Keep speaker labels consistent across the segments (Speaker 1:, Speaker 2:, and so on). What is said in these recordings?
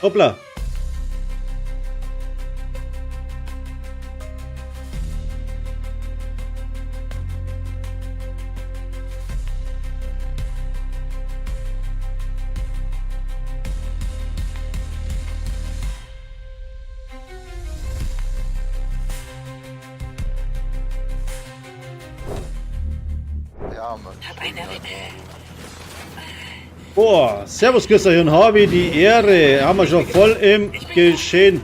Speaker 1: Hoppla.
Speaker 2: Ja, Mann.
Speaker 3: Hab eine Rinne.
Speaker 1: Boah, servus Christian, habe ich die Ehre. Haben wir schon voll im Geschehen.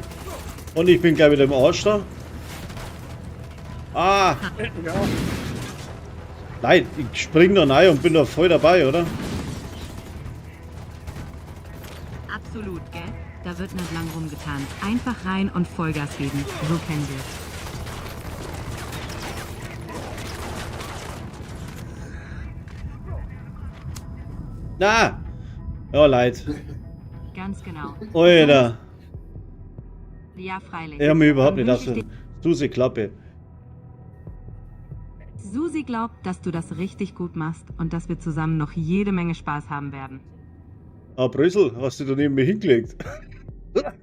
Speaker 1: Und ich bin gleich wieder im Arsch da. Ah,
Speaker 4: Ja,
Speaker 1: nein, ich spring da rein und bin da voll dabei, oder?
Speaker 5: Absolut, gell? Da wird nicht lang rumgetan. Einfach rein und Vollgas geben. So kennen wir es.
Speaker 1: Na, ja, leid.
Speaker 5: Ganz genau.
Speaker 1: Alter,
Speaker 5: Ja, freilich.
Speaker 1: ich hab mich überhaupt
Speaker 5: Dann
Speaker 1: nicht
Speaker 5: wünsch ich
Speaker 1: auf Susi Klappe.
Speaker 5: Susi glaubt, dass du das richtig gut machst und dass wir zusammen noch jede Menge Spaß haben werden.
Speaker 1: Ah, Brüssel, hast du da neben mir hingelegt?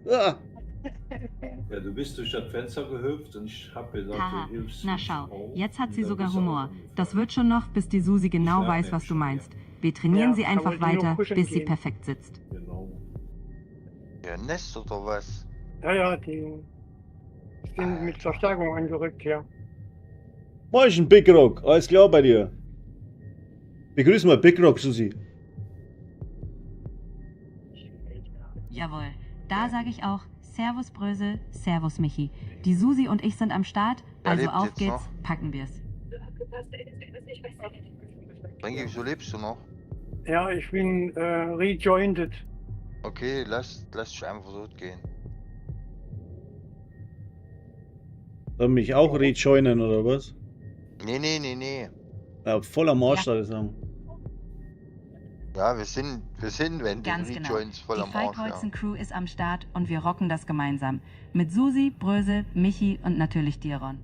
Speaker 6: Ja, du bist durch das Fenster gehüpft und ich hab gesagt,
Speaker 5: Haha,
Speaker 6: du hilfst.
Speaker 5: na
Speaker 6: nicht.
Speaker 5: schau,
Speaker 6: Oh,
Speaker 5: jetzt hat sie
Speaker 6: und dann
Speaker 5: sogar
Speaker 6: bist du auch
Speaker 5: Humor.
Speaker 6: umgefallen.
Speaker 5: Das wird schon noch, bis die Susi genau
Speaker 6: Ja,
Speaker 5: weiß,
Speaker 6: Mensch,
Speaker 5: was du
Speaker 6: ja.
Speaker 5: meinst. Wir trainieren
Speaker 4: Ja,
Speaker 5: sie
Speaker 4: da
Speaker 5: einfach
Speaker 4: wollte ich nur
Speaker 5: weiter,
Speaker 4: kuscheln
Speaker 5: bis sie
Speaker 4: gehen.
Speaker 5: perfekt sitzt.
Speaker 6: Genau.
Speaker 2: Ja, Nest oder was?
Speaker 4: ja, die sind mit Verstärkung angerückt hier.
Speaker 1: Moin, Big Rock, alles klar bei dir? Begrüß mal Big Rock, Susi.
Speaker 5: Jawohl. Da sage ich auch Servus Brösel, Servus Michi. Die Susi und ich sind am Start,
Speaker 2: Wer
Speaker 5: also
Speaker 2: lebt
Speaker 5: auf
Speaker 2: jetzt
Speaker 5: geht's,
Speaker 2: noch?
Speaker 5: packen wir's.
Speaker 2: Denke, wieso lebst du noch?
Speaker 4: Ja, ich bin rejoined.
Speaker 2: Okay, lass dich einfach so gehen.
Speaker 1: Soll mich auch rejoinen oder was?
Speaker 2: Nee.
Speaker 1: Ja, voll am Arsch, da sagen.
Speaker 2: Ja, wir sind, wenn du
Speaker 5: Ganz genau.
Speaker 2: rejoins, voll
Speaker 5: Die
Speaker 2: am Arsch, ja.
Speaker 5: Fallkreuzen-Crew ist am Start und wir rocken das gemeinsam. Mit Susi, Brösel, Michi und natürlich Diron.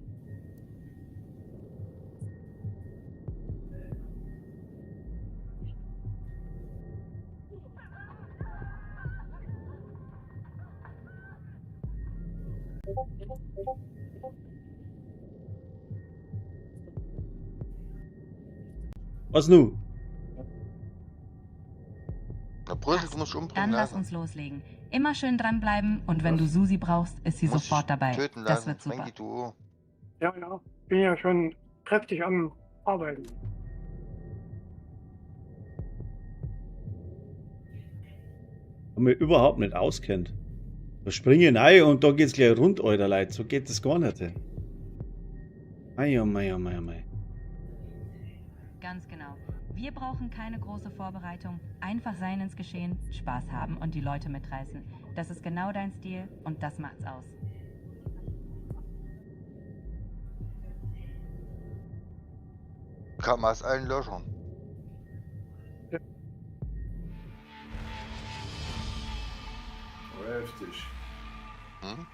Speaker 1: Was nu?
Speaker 2: Na, Brüssel, du musst umbringen
Speaker 5: Dann lass
Speaker 2: lassen.
Speaker 5: uns loslegen. Immer schön dranbleiben und wenn du Susi brauchst, ist sie
Speaker 2: Du musst
Speaker 5: sofort
Speaker 2: dich
Speaker 5: dabei.
Speaker 2: töten
Speaker 5: Das
Speaker 2: lassen.
Speaker 5: wird super.
Speaker 2: Frankie, du.
Speaker 4: Ja, bin ja schon kräftig am Arbeiten.
Speaker 1: Und mich überhaupt nicht auskennt. Da springe ich rein und da geht's gleich rund, Alter, Leute. So geht das gar nicht. Mei, oh mei, oh mei, oh mei.
Speaker 5: Ganz genau. Wir brauchen keine große Vorbereitung. Einfach sein ins Geschehen, Spaß haben und die Leute mitreißen. Das ist genau dein Stil und das macht's aus.
Speaker 2: Kam aus allen Löchern.
Speaker 6: Oh, heftig.
Speaker 2: Hm?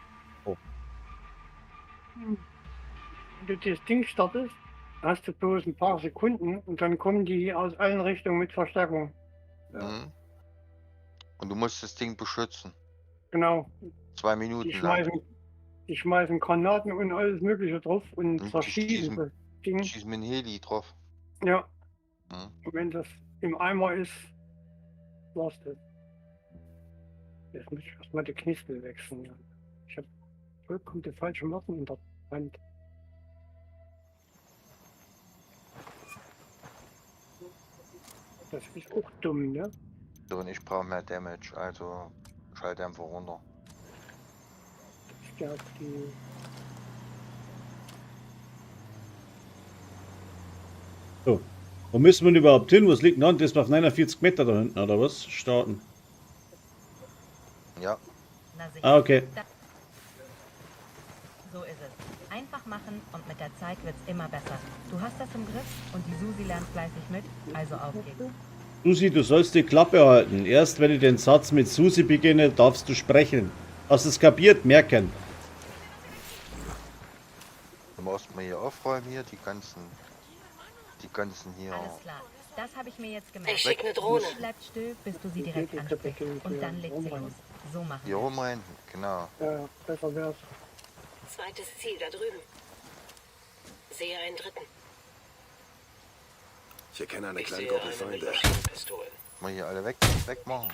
Speaker 4: Wenn du das Ding startest, hast du bloß ein paar Sekunden und dann kommen die aus allen Richtungen mit Verstärkung.
Speaker 6: Ja.
Speaker 2: Hm? Und du musst das Ding beschützen.
Speaker 4: Genau.
Speaker 2: 2 Minuten
Speaker 4: Die
Speaker 2: lang.
Speaker 4: schmeißen Granaten und alles Mögliche drauf und
Speaker 2: Und die
Speaker 4: zerschießen das Ding.
Speaker 2: Schieß mit dem Heli drauf.
Speaker 4: Ja,
Speaker 2: Hm?
Speaker 4: und wenn das im Eimer ist, war's das. Jetzt muss ich erstmal die Knistel wechseln. Ja. Ich habe vollkommen die falschen Waffen in der Hand. Das ist auch dumm, ne?
Speaker 2: So, und ich brauche mehr Damage, also schalte einfach runter.
Speaker 4: Stärkt die.
Speaker 1: So. Wo müssen wir denn überhaupt hin? Was liegt denn an? Das ist auf 49 Meter da hinten, oder was? Starten.
Speaker 2: Ja,
Speaker 1: Ah, okay.
Speaker 5: So ist es. Einfach machen und mit der Zeit wird's immer besser. Du hast das im Griff und die Susi lernt fleißig mit, also auf geht's.
Speaker 1: Susi, du sollst die Klappe halten. Erst wenn ich den Satz mit Susi beginne, darfst du sprechen. Hast du es kapiert? Merken.
Speaker 2: du musst mal hier aufräumen, hier die ganzen die ganzen hier.
Speaker 5: Alles klar. Das habe ich mir jetzt gemerkt.
Speaker 3: Ich schicke eine Drohne.
Speaker 5: Sie bleibt still, bis du sie direkt ansprichst. Und dann legt sie los. So machen
Speaker 2: Hier
Speaker 5: wir
Speaker 2: oben rein, genau.
Speaker 4: Ja, besser wär's.
Speaker 3: Zweites Ziel da drüben. Sehe einen dritten.
Speaker 7: Ich erkenne eine
Speaker 3: Ich
Speaker 7: kleine
Speaker 3: sehe
Speaker 7: Gruppe
Speaker 3: eine mit
Speaker 7: Feinde.
Speaker 3: Maschinenpistolen.
Speaker 2: Mal hier alle wegmachen.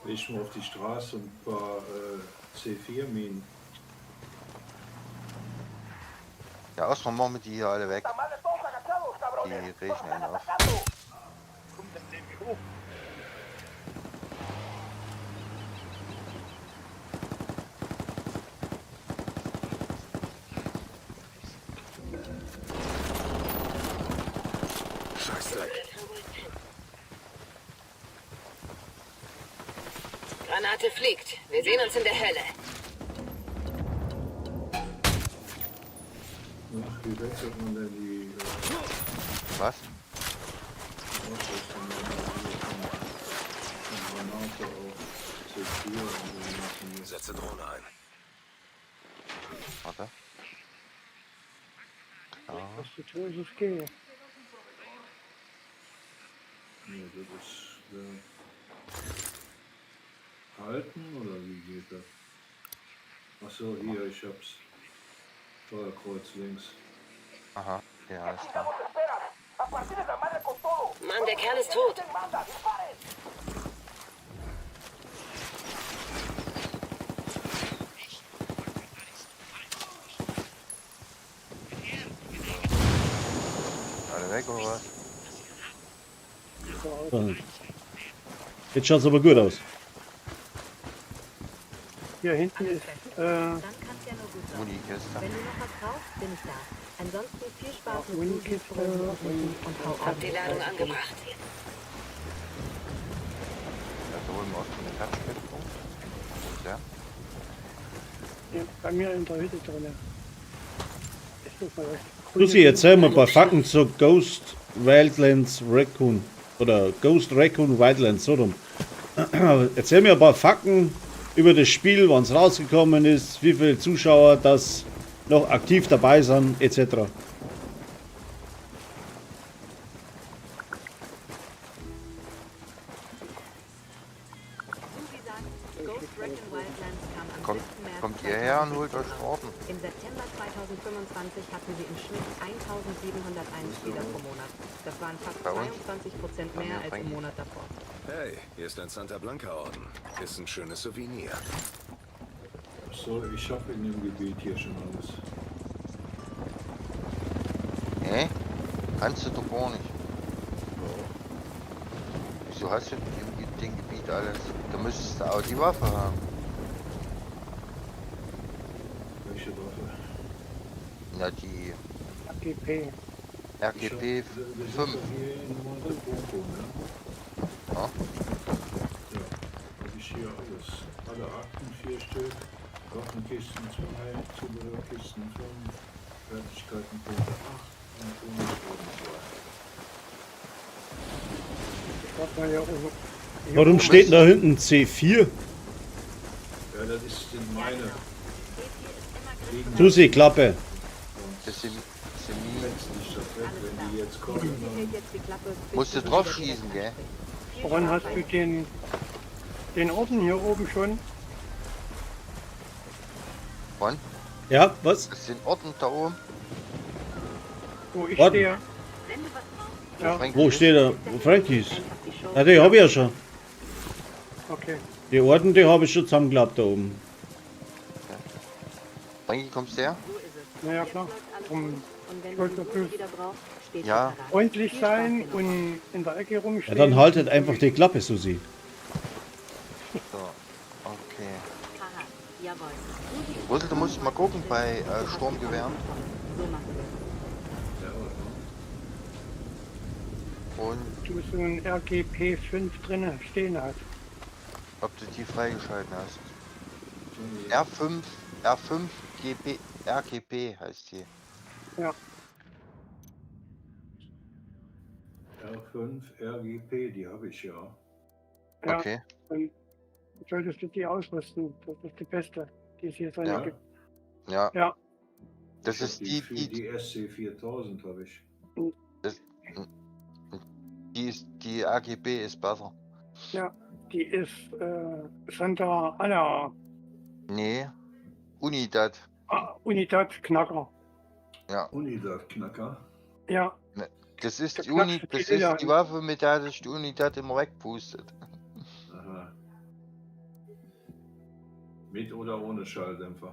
Speaker 6: Ich mal auf die Straße und ein paar C4-Minen.
Speaker 2: Ja, erstmal machen wir die hier alle weg. Die riechen einen auf.
Speaker 7: Scheißdreck.
Speaker 3: Granate fliegt. Wir sehen uns in der Hölle.
Speaker 6: Ach, wie wechselt man denn die
Speaker 2: Was?
Speaker 6: Ausrüstung von Granate auf C4 und so machen?
Speaker 7: Setze Drohne ein.
Speaker 2: Warte.
Speaker 4: Was zu tun ist, es geht.
Speaker 6: Nee, das ist halten oder wie geht das? Achso, hier, ich hab's. Steuerkreuz links.
Speaker 2: Aha, ja, alles klar.
Speaker 3: Mann, der Kerl ist tot.
Speaker 2: Alle weg oder was?
Speaker 1: So. Jetzt schaut es aber gut aus.
Speaker 4: Hier hinten ist,
Speaker 5: Dann kann es ja nur gut sein.
Speaker 2: Munikiste.
Speaker 5: Wenn du noch was brauchst, bin ich da. Ansonsten viel Spaß mit
Speaker 4: Unikiste
Speaker 5: und hau ab.
Speaker 3: Hab die Ladung angebracht.
Speaker 2: Da holen wir aus dem Herzstützpunkt. Ja.
Speaker 4: hier bei mir in der Hütte drin. Ist das mal recht.
Speaker 1: Lucy, erzähl mal ein paar Fakten zu Ghost Wildlands Raccoon. Oder Ghost Raccoon Wildlands, so rum. Erzähl mir ein paar Fakten über das Spiel, wann es rausgekommen ist, wie viele Zuschauer das noch aktiv dabei sind, etc.
Speaker 5: Susi sagt, Ghost Recon Wildlands kam am
Speaker 2: Kommt,
Speaker 5: 7. März
Speaker 2: kommt ihr her und holt euch Orden.
Speaker 5: Im September 2025 hatten sie im Schnitt 1701 Spieler pro Monat. Das waren fast
Speaker 2: Bei uns?
Speaker 5: 22% mehr als im Monat davor.
Speaker 7: Hey, hier ist ein Santa Blanca Orden. Ist ein schönes Souvenir.
Speaker 6: Achso, ich hab in dem Gebiet hier schon alles.
Speaker 2: Nee? Kannst du doch gar nicht. Wieso hast du in dem Gebiet alles? Da müsstest du auch die Waffe haben.
Speaker 6: Welche Waffe?
Speaker 2: Na, die
Speaker 4: AGP.
Speaker 2: RGB
Speaker 6: Wir sind
Speaker 2: 5.
Speaker 6: doch hier in Montepompo, ne?
Speaker 2: Ja.
Speaker 6: Ja, hab ich hier alles. Alle Akten, 4 Stück. Waffenkisten 2, Zubehörkisten 5, Fertigkeitenpunkte 8 und Bonusboden 2.
Speaker 4: Das hat man ja auch.
Speaker 1: Warum steht denn da hinten C4?
Speaker 6: Ja, das sind meine.
Speaker 1: Lucy, Klappe.
Speaker 2: Das sind
Speaker 6: Nicht das weg, wenn die jetzt kommen,
Speaker 5: Susi
Speaker 6: dann
Speaker 5: hält jetzt die Klappe, bis
Speaker 2: Musst du
Speaker 5: sie
Speaker 2: drauf
Speaker 5: wieder
Speaker 2: schießen,
Speaker 5: direkt
Speaker 2: gell?
Speaker 5: anspricht. Viel
Speaker 4: Woran
Speaker 5: Spaß
Speaker 4: hast du
Speaker 5: beim
Speaker 4: den Orden hier oben schon?
Speaker 2: Wann?
Speaker 1: Ja, was?
Speaker 2: Das sind Orden da oben.
Speaker 4: Wo ich
Speaker 1: Orden?
Speaker 4: stehe? Ja,
Speaker 2: Frank,
Speaker 1: Wo steht er? Wo Frankie ist? Ja, die habe ich ja schon.
Speaker 4: okay.
Speaker 1: Die Orden, die habe ich schon zusammengeklappt da oben.
Speaker 2: Frankie, kommst du her?
Speaker 5: So ist es.
Speaker 4: Naja,
Speaker 5: Jetzt
Speaker 4: klar.
Speaker 5: läuft alles
Speaker 4: Um
Speaker 5: gut. Und wenn
Speaker 4: ich
Speaker 5: du
Speaker 4: wollte
Speaker 5: die
Speaker 4: nur
Speaker 5: Drohne
Speaker 4: prüfen.
Speaker 5: wieder brauchst, steht
Speaker 2: Ja.
Speaker 5: sie parat.
Speaker 4: Freundlich
Speaker 5: Viel Spaß
Speaker 4: sein
Speaker 5: dir noch.
Speaker 4: und in der Ecke
Speaker 1: Ja,
Speaker 4: rumstehen.
Speaker 1: dann haltet einfach die Klappe, Susi.
Speaker 2: So. Okay.
Speaker 5: Haha, jawohl. Susi ist
Speaker 2: Rüssel, du musst mal gucken bei
Speaker 5: Du hast
Speaker 2: Sturmgewehren.
Speaker 5: So machen wir es.
Speaker 2: Und
Speaker 4: Du so ein RGP 5 drin stehen hast.
Speaker 2: ob du die freigeschalten hast. R5 GB, RGB heißt die.
Speaker 4: Ja,
Speaker 6: R5 RGP, die habe ich ja.
Speaker 4: ja.
Speaker 2: Okay.
Speaker 4: Dann solltest du die ausrüsten. Das ist die beste, die es hier drin
Speaker 2: Ja.
Speaker 4: gibt.
Speaker 2: Ja.
Speaker 4: Ja.
Speaker 2: Das
Speaker 6: Ich hab
Speaker 2: ist die
Speaker 6: SC4000 habe ich.
Speaker 2: die AGB ist besser.
Speaker 4: Ja, die ist Santa Ana
Speaker 2: Nee, Unidad.
Speaker 4: Unidad Knacker.
Speaker 2: Ja,
Speaker 6: Unidad Knacker.
Speaker 4: Ja,
Speaker 2: das ist
Speaker 4: Der
Speaker 2: die Uni,
Speaker 4: knackste
Speaker 2: das
Speaker 4: Lila.
Speaker 2: ist die Waffe, mit der sich die Unidad immer wegpustet.
Speaker 6: Aha. Mit oder ohne Schalldämpfer?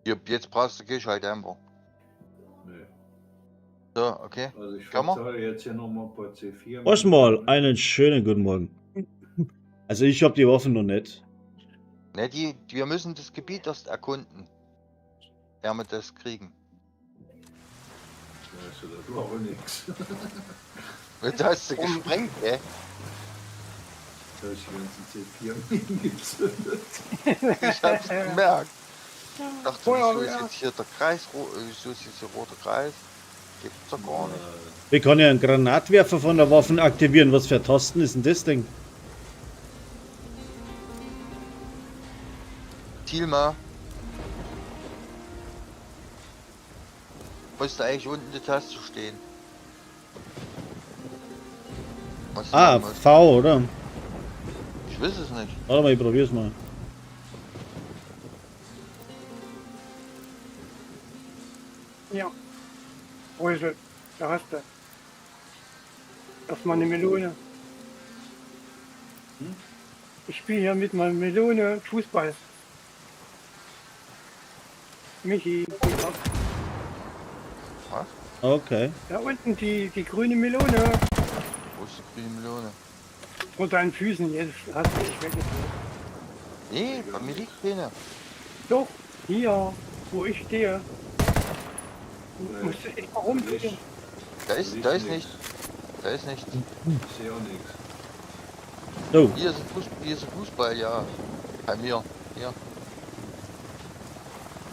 Speaker 2: Jetzt brauchst du keinen Schalldämpfer.
Speaker 6: Nee.
Speaker 2: So, okay.
Speaker 6: Also ich
Speaker 2: Kann man?
Speaker 6: verteile jetzt hier nochmal ein paar C4.
Speaker 1: Erstmal einen schönen guten Morgen. Also ich habe die Waffen noch nicht.
Speaker 2: Ne, wir müssen das Gebiet erst erkunden. Ja, wir das kriegen.
Speaker 6: Also das war wohl nix.
Speaker 2: Da hast du gesprengt, ey.
Speaker 6: Da habe ich die ganzen C4 gezündet.
Speaker 2: Ich hab's gemerkt. Ich dachte, wieso
Speaker 4: Feuerwehr.
Speaker 2: ist jetzt hier der Kreis, wieso ist jetzt hier roter Kreis? Gibt's doch gar nicht.
Speaker 1: Wir können ja einen Granatwerfer von der Waffe aktivieren. Was für Tasten ist denn das Ding?
Speaker 2: Ziel mal. Müsste eigentlich unten die Taste stehen. Was du
Speaker 1: Ah,
Speaker 2: machen musst.
Speaker 1: V, oder?
Speaker 2: Ich weiß es nicht.
Speaker 1: Warte mal, ich probier's mal.
Speaker 4: ja. Rösel, da hast du. Erstmal eine Melone. Ich spiele hier mit meiner Melone Fußball. Michi,
Speaker 1: Okay.
Speaker 4: da unten die grüne Melone.
Speaker 2: Wo ist die grüne Melone?
Speaker 4: Unter deinen Füßen, jetzt hast du dich weggezogen.
Speaker 2: Nee, bei mir liegt keine.
Speaker 4: Doch, hier, wo ich stehe. Du musst echt mal rumgehen.
Speaker 6: Nicht.
Speaker 2: Da ist nicht. Da ist nichts.
Speaker 6: Ich sehe auch nichts.
Speaker 1: So,
Speaker 2: Hier ist ein Fußball, ja. Bei mir. Hier.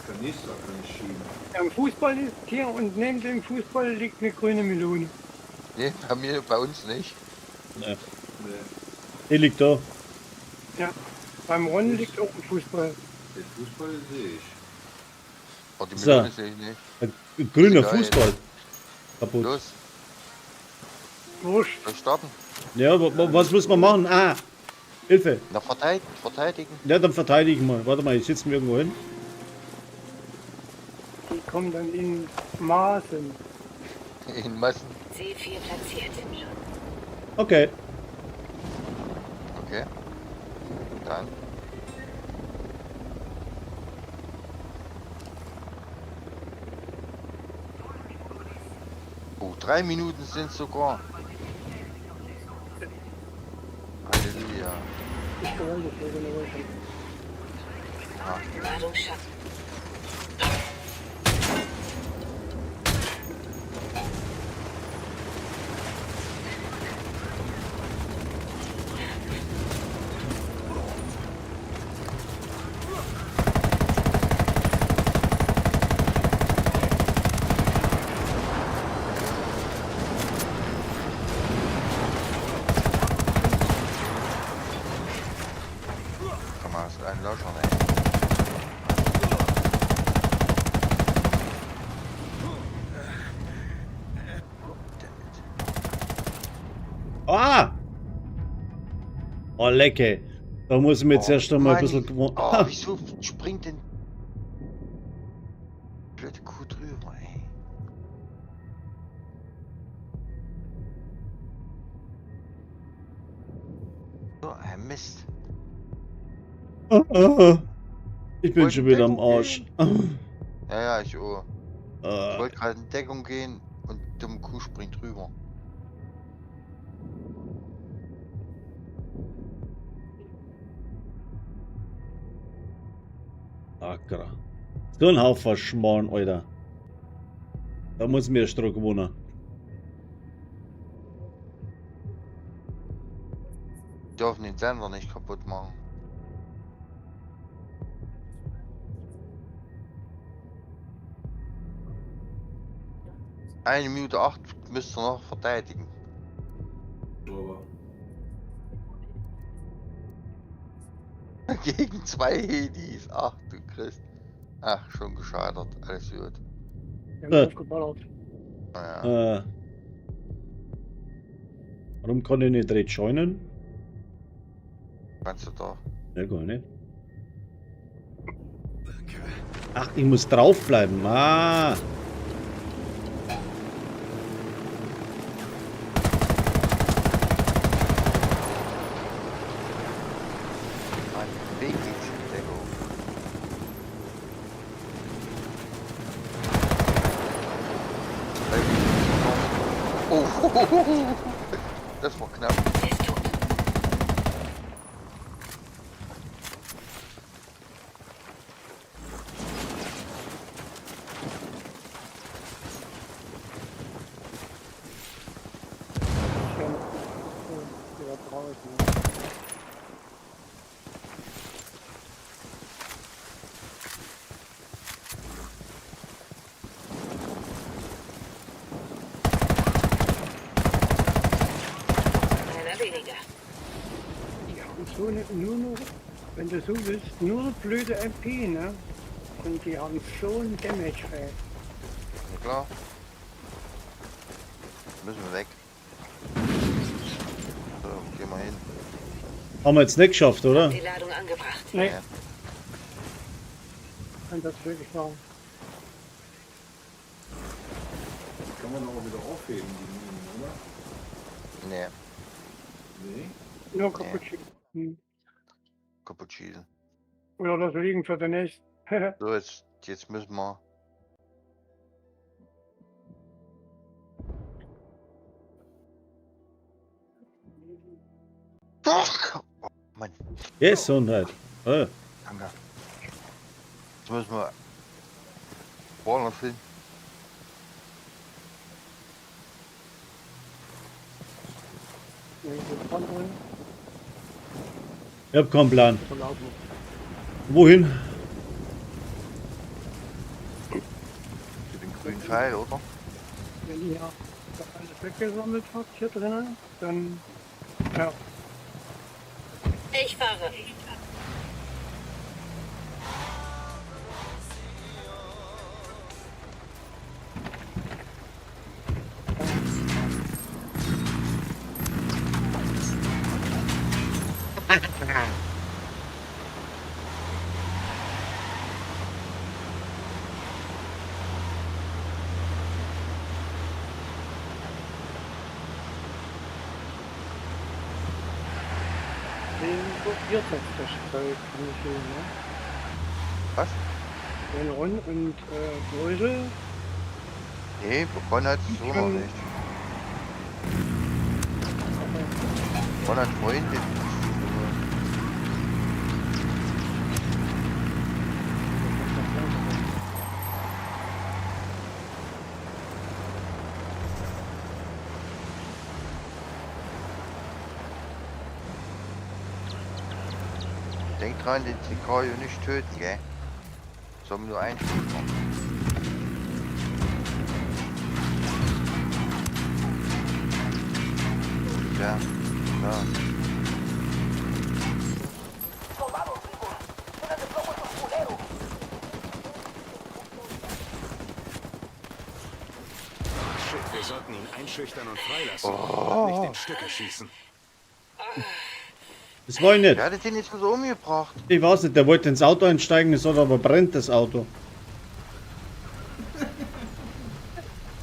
Speaker 6: Kanister kann ich schieben.
Speaker 4: Am Fußball ist hier und neben dem Fußball liegt eine grüne Melone.
Speaker 2: Nee, bei uns nicht.
Speaker 6: Nee.
Speaker 1: die liegt da.
Speaker 4: Ja, beim Ron liegt auch ein Fußball.
Speaker 6: Den Fußball sehe ich.
Speaker 2: Aber die
Speaker 1: So.
Speaker 2: Melone sehe ich nicht.
Speaker 1: Ein grüner
Speaker 2: Egal.
Speaker 1: Fußball. Kaputt.
Speaker 2: Los,
Speaker 4: Wurscht.
Speaker 2: wir starten.
Speaker 1: Ja, was muss man machen? Ah, Hilfe.
Speaker 2: Na, verteidigen.
Speaker 1: Ja, dann verteidige ich mal. Warte mal, ich sitze mir irgendwo hin.
Speaker 4: Die kommen dann in Maßen.
Speaker 2: In Massen.
Speaker 3: C4 platziert.
Speaker 1: Okay.
Speaker 2: Okay. Dann. Oh, 3 Minuten sind sogar. Halleluja.
Speaker 4: Ich gewollt, das wäre eine Wolke.
Speaker 3: Ladung schaffen.
Speaker 2: Kann man das einen Löcher nehmen.
Speaker 1: Ah! Oh, lecker. Da muss ich mir jetzt erst einmal ein
Speaker 2: Mann.
Speaker 1: bisschen gewohnt.
Speaker 2: Oh, wieso springt denn blöde Kuh drüber, ey? So ein Mist.
Speaker 1: Ich bin schon wieder am Arsch.
Speaker 2: Ja, ich auch. Ich wollte gerade in Deckung gehen und die dumme Kuh springt drüber.
Speaker 1: Acker. So ein Haufen Schmarrn, Alter. Da muss mir erst dran gewohnen.
Speaker 2: Die dürfen den Sender nicht kaputt machen. Eine Minute 8 müsst ihr noch verteidigen.
Speaker 6: Aber
Speaker 2: Gegen 2 Hedis. Ach du Christ. Ach, schon gescheitert. Alles gut.
Speaker 4: Wir haben aufgeballert.
Speaker 2: Naja.
Speaker 1: Warum kann ich nicht rejoinen?
Speaker 2: Kannst du doch.
Speaker 1: Ja, gar nicht. Ach, ich muss draufbleiben. Ah.
Speaker 2: Ein Bewegungsdeckung. Oh, das war knapp.
Speaker 3: Er ist tot.
Speaker 4: Ja, traurig.
Speaker 3: Einer weniger.
Speaker 4: Die haben so nur noch, wenn du so willst, nur blöde MP, ne? Und die haben so ein Damage-Feld.
Speaker 2: Ja, klar. Müssen wir weg. So, geh mal hin.
Speaker 1: Haben wir jetzt nicht geschafft, oder?
Speaker 3: Die Ladung angebracht.
Speaker 4: Nee,
Speaker 2: Ja.
Speaker 4: kann das wirklich machen.
Speaker 6: Kann man aber wieder aufheben, die Minen, oder?
Speaker 2: Nee,
Speaker 6: Nee?
Speaker 4: Nur kaputt schicken.
Speaker 2: kaputt schießen.
Speaker 4: Oder das liegen für den nächsten.
Speaker 2: So, jetzt müssen wir. Ach, oh, Mann,
Speaker 1: Gesundheit. Ah.
Speaker 2: danke. Jetzt müssen wir woanders hin.
Speaker 1: Ich hab keinen Plan.
Speaker 4: Verlaufen.
Speaker 1: Wohin?
Speaker 2: Für den grünen Pfeil, oder?
Speaker 4: Wenn ihr das alles weggesammelt habt hier drinnen, dann ja,
Speaker 3: Ich fahre.
Speaker 4: den blockiert das Zeug nicht so, ne?
Speaker 2: Was?
Speaker 4: Den Ron und Brösel,
Speaker 2: Nee, Ron hat es so noch nicht. Ron hat Freunde. Denk dran, den Sikario nicht töten, gell? Soll nur ein Stück machen. Ja, ja.
Speaker 7: Shit, wir sollten ihn einschüchtern und freilassen.
Speaker 2: Oh.
Speaker 7: Nicht in Stücke schießen.
Speaker 1: Das war ich nicht.
Speaker 2: Wer hat den jetzt so umgebracht?
Speaker 1: Ich weiß nicht, der wollte ins Auto einsteigen, es hat aber brennt das Auto.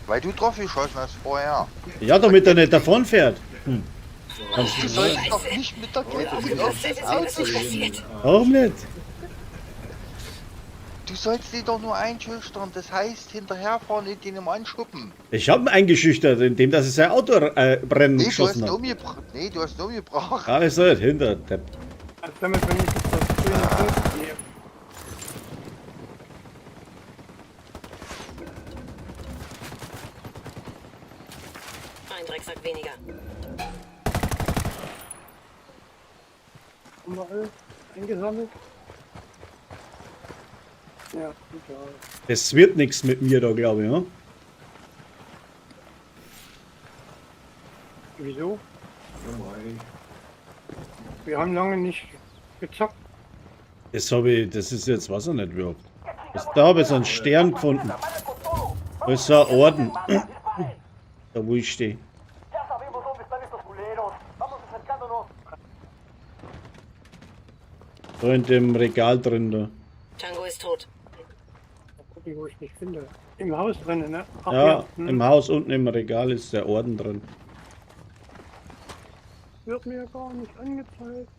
Speaker 2: Weil du drauf geschossen hast vorher.
Speaker 1: Ja, damit er nicht davon fährt. Hm.
Speaker 2: Du sollst doch nicht mit der Kette auf das Auto gehen.
Speaker 1: Warum nicht?
Speaker 2: Du sollst den doch nur einschüchtern. Das heißt, hinterherfahren und den im Anschuppen.
Speaker 1: Ich habe ihn eingeschüchtert, indem dass er sein Auto brennen
Speaker 2: Nee, du hast
Speaker 1: geschossen
Speaker 2: ihn
Speaker 1: hat.
Speaker 2: umgebracht. Nee, du hast ihn umgebracht.
Speaker 1: Alles so, hinter. Der
Speaker 4: also damit wenn ich das grüne Zeug gehe.
Speaker 3: Ein Drecksack weniger.
Speaker 4: Haben wir alles eingesammelt? Ja, super.
Speaker 1: Es wird nichts mit mir da, glaube ich. Ja?
Speaker 4: Wieso?
Speaker 6: Vorbei.
Speaker 4: Wir haben lange nicht gezockt.
Speaker 1: Das habe ich, das ist jetzt, was er nicht überhaupt. Da habe ich so einen Stern gefunden. Da ist so ein Orden. Da wo ich stehe. Da in dem Regal drin da.
Speaker 3: Tango ist tot.
Speaker 4: Mal gucken, wo ich mich finde. Im Haus drinnen, ne? Ach,
Speaker 1: Ja,
Speaker 4: hm.
Speaker 1: im Haus unten im Regal ist der Orden drin.
Speaker 4: Wird mir gar nicht angezeigt.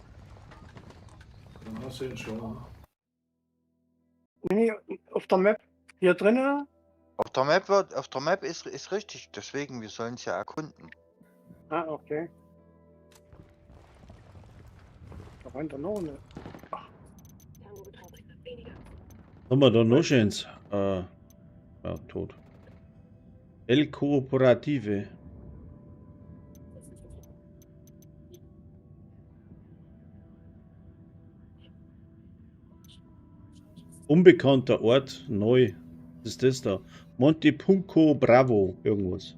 Speaker 6: Dann hast du ihn schon.
Speaker 4: Nee, auf der Map hier drinnen.
Speaker 2: Auf der Map ist richtig, deswegen, wir sollen es ja erkunden.
Speaker 4: Ah, okay. Da rennt er noch eine.
Speaker 3: Tango betraut sich nach weniger.
Speaker 1: Haben wir da noch schönes? Ja, tot. El Kooperative. Unbekannter Ort, neu. Was ist das da? Monte Punco Bravo, irgendwas.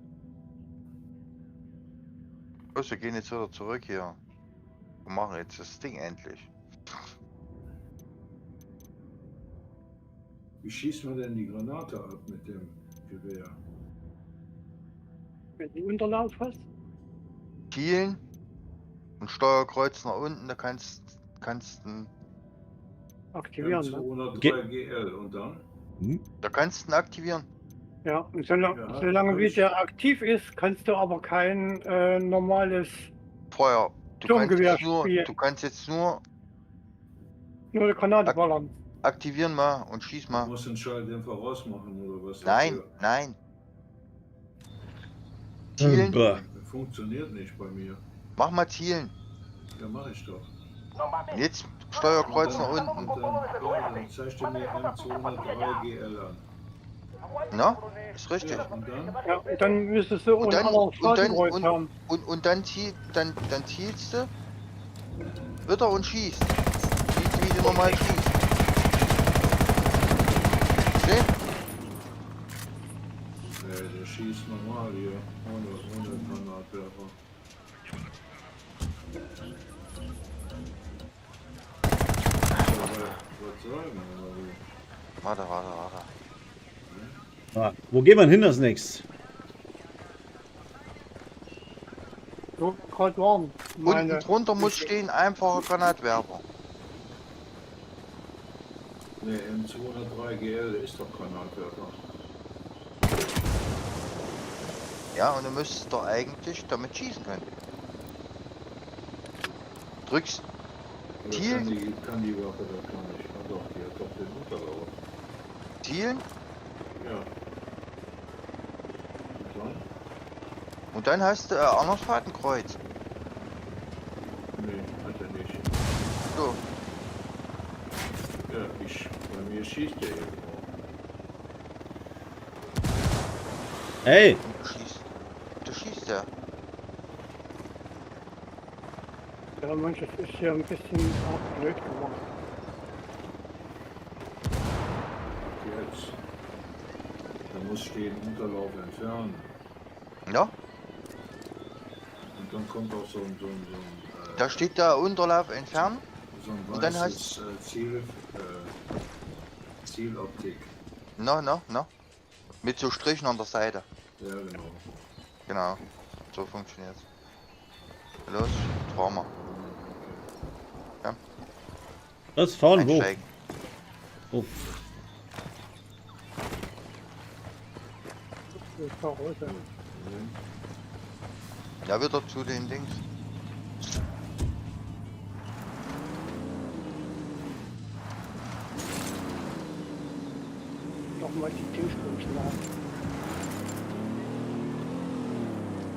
Speaker 2: Los, wir gehen jetzt wieder zurück hier. Wir machen jetzt das Ding endlich.
Speaker 6: Wie schießt man denn die Granate ab mit dem Gewehr?
Speaker 4: Wenn du Unterlauf hast.
Speaker 2: Zielen und Steuerkreuz nach unten, da kannst du
Speaker 4: Aktivieren, ne?
Speaker 6: M203 GL und dann?
Speaker 2: aktivieren.
Speaker 4: Ja, und solange
Speaker 6: Ja,
Speaker 4: wie
Speaker 6: ich-
Speaker 4: der aktiv ist, kannst du aber kein normales,
Speaker 2: Feuer.
Speaker 4: Sturmgewehr
Speaker 2: Du
Speaker 4: spielen.
Speaker 2: kannst jetzt nur
Speaker 4: nur eine Granate
Speaker 2: Ak-
Speaker 4: ballern.
Speaker 2: aktivieren mal und schieß
Speaker 6: Du
Speaker 2: mal.
Speaker 6: musst den Schalldämpfer rausmachen oder was?
Speaker 2: Nein,
Speaker 6: dafür?
Speaker 2: nein. Zielen.
Speaker 1: Bah.
Speaker 6: Funktioniert nicht bei mir.
Speaker 2: Mach mal zielen.
Speaker 6: Ja, mach ich doch.
Speaker 2: Und jetzt Steuerkreuz nach unten.
Speaker 6: Dann zeigst du mir M203 GL an.
Speaker 2: Na? Ist richtig.
Speaker 6: Ja, und dann?
Speaker 4: Ja, und dann müsstest du
Speaker 2: Und dann,
Speaker 4: unter
Speaker 2: und dann,
Speaker 4: Straßenkreuz haben.
Speaker 2: und dann zielst du wieder und schießt. Schießt, wie du normal schießt. Sehen?
Speaker 6: Nee, der schießt normal hier. Ohne Granatwerfer. Was soll man oder wie?
Speaker 2: Warte.
Speaker 1: Ah, wo gehen wir hin als nächstes?
Speaker 4: So, gerade warm.
Speaker 2: Unten drunter muss stehen einfacher Granatwerfer.
Speaker 6: Nee, M203 GL ist doch Granatwerfer.
Speaker 2: Ja, und du müsstest doch eigentlich damit schießen können. Drückst.
Speaker 6: Oder
Speaker 2: Ziel?
Speaker 6: kann die Waffe da gar nicht. Ah doch, die hat doch den Unterlauf.
Speaker 2: Zielen
Speaker 6: Ja. Und dann?
Speaker 2: und dann hast du ein anderes Fadenkreuz.
Speaker 6: Nee, hat er nicht.
Speaker 2: So,
Speaker 6: Ja, bei mir schießt der irgendwo.
Speaker 1: Hey,
Speaker 2: du schießt ja.
Speaker 4: Ja, manches ist hier ein bisschen auch blöd geworden.
Speaker 6: Jetzt. Da muss stehen Unterlauf entfernen.
Speaker 2: Ja,
Speaker 6: Und dann kommt auch so ein
Speaker 2: da steht da Unterlauf entfernen. Und dann
Speaker 6: weißes Zieloptik.
Speaker 2: Na. Mit so Strichen an der Seite.
Speaker 6: Ja, genau.
Speaker 2: Genau. So funktioniert's. Los, fahren wir.
Speaker 1: das fahren wo?
Speaker 2: Einsteigen.
Speaker 1: Oh.
Speaker 4: Ich fahr raus, ja.
Speaker 2: Ja, wieder zu den Dings.
Speaker 4: Nochmal die Dingsbums nach.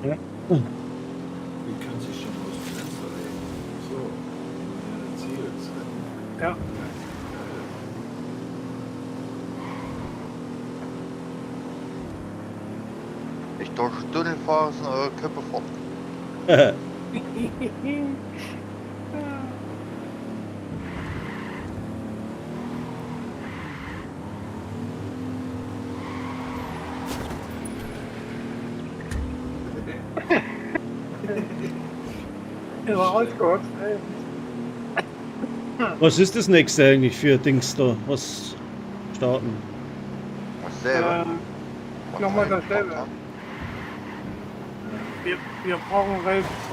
Speaker 6: Wie kann sich schon aus dem Fenster legen? So, ja, Ziels.
Speaker 4: Ja,
Speaker 2: Ich durch Tunnel fahre, sind eure Köpfe fort.
Speaker 4: ist er rausgehockt, ey.
Speaker 1: Was ist das nächste eigentlich für Dings da? Was starten.
Speaker 2: Dasselbe.
Speaker 4: Nochmal dasselbe. Wir brauchen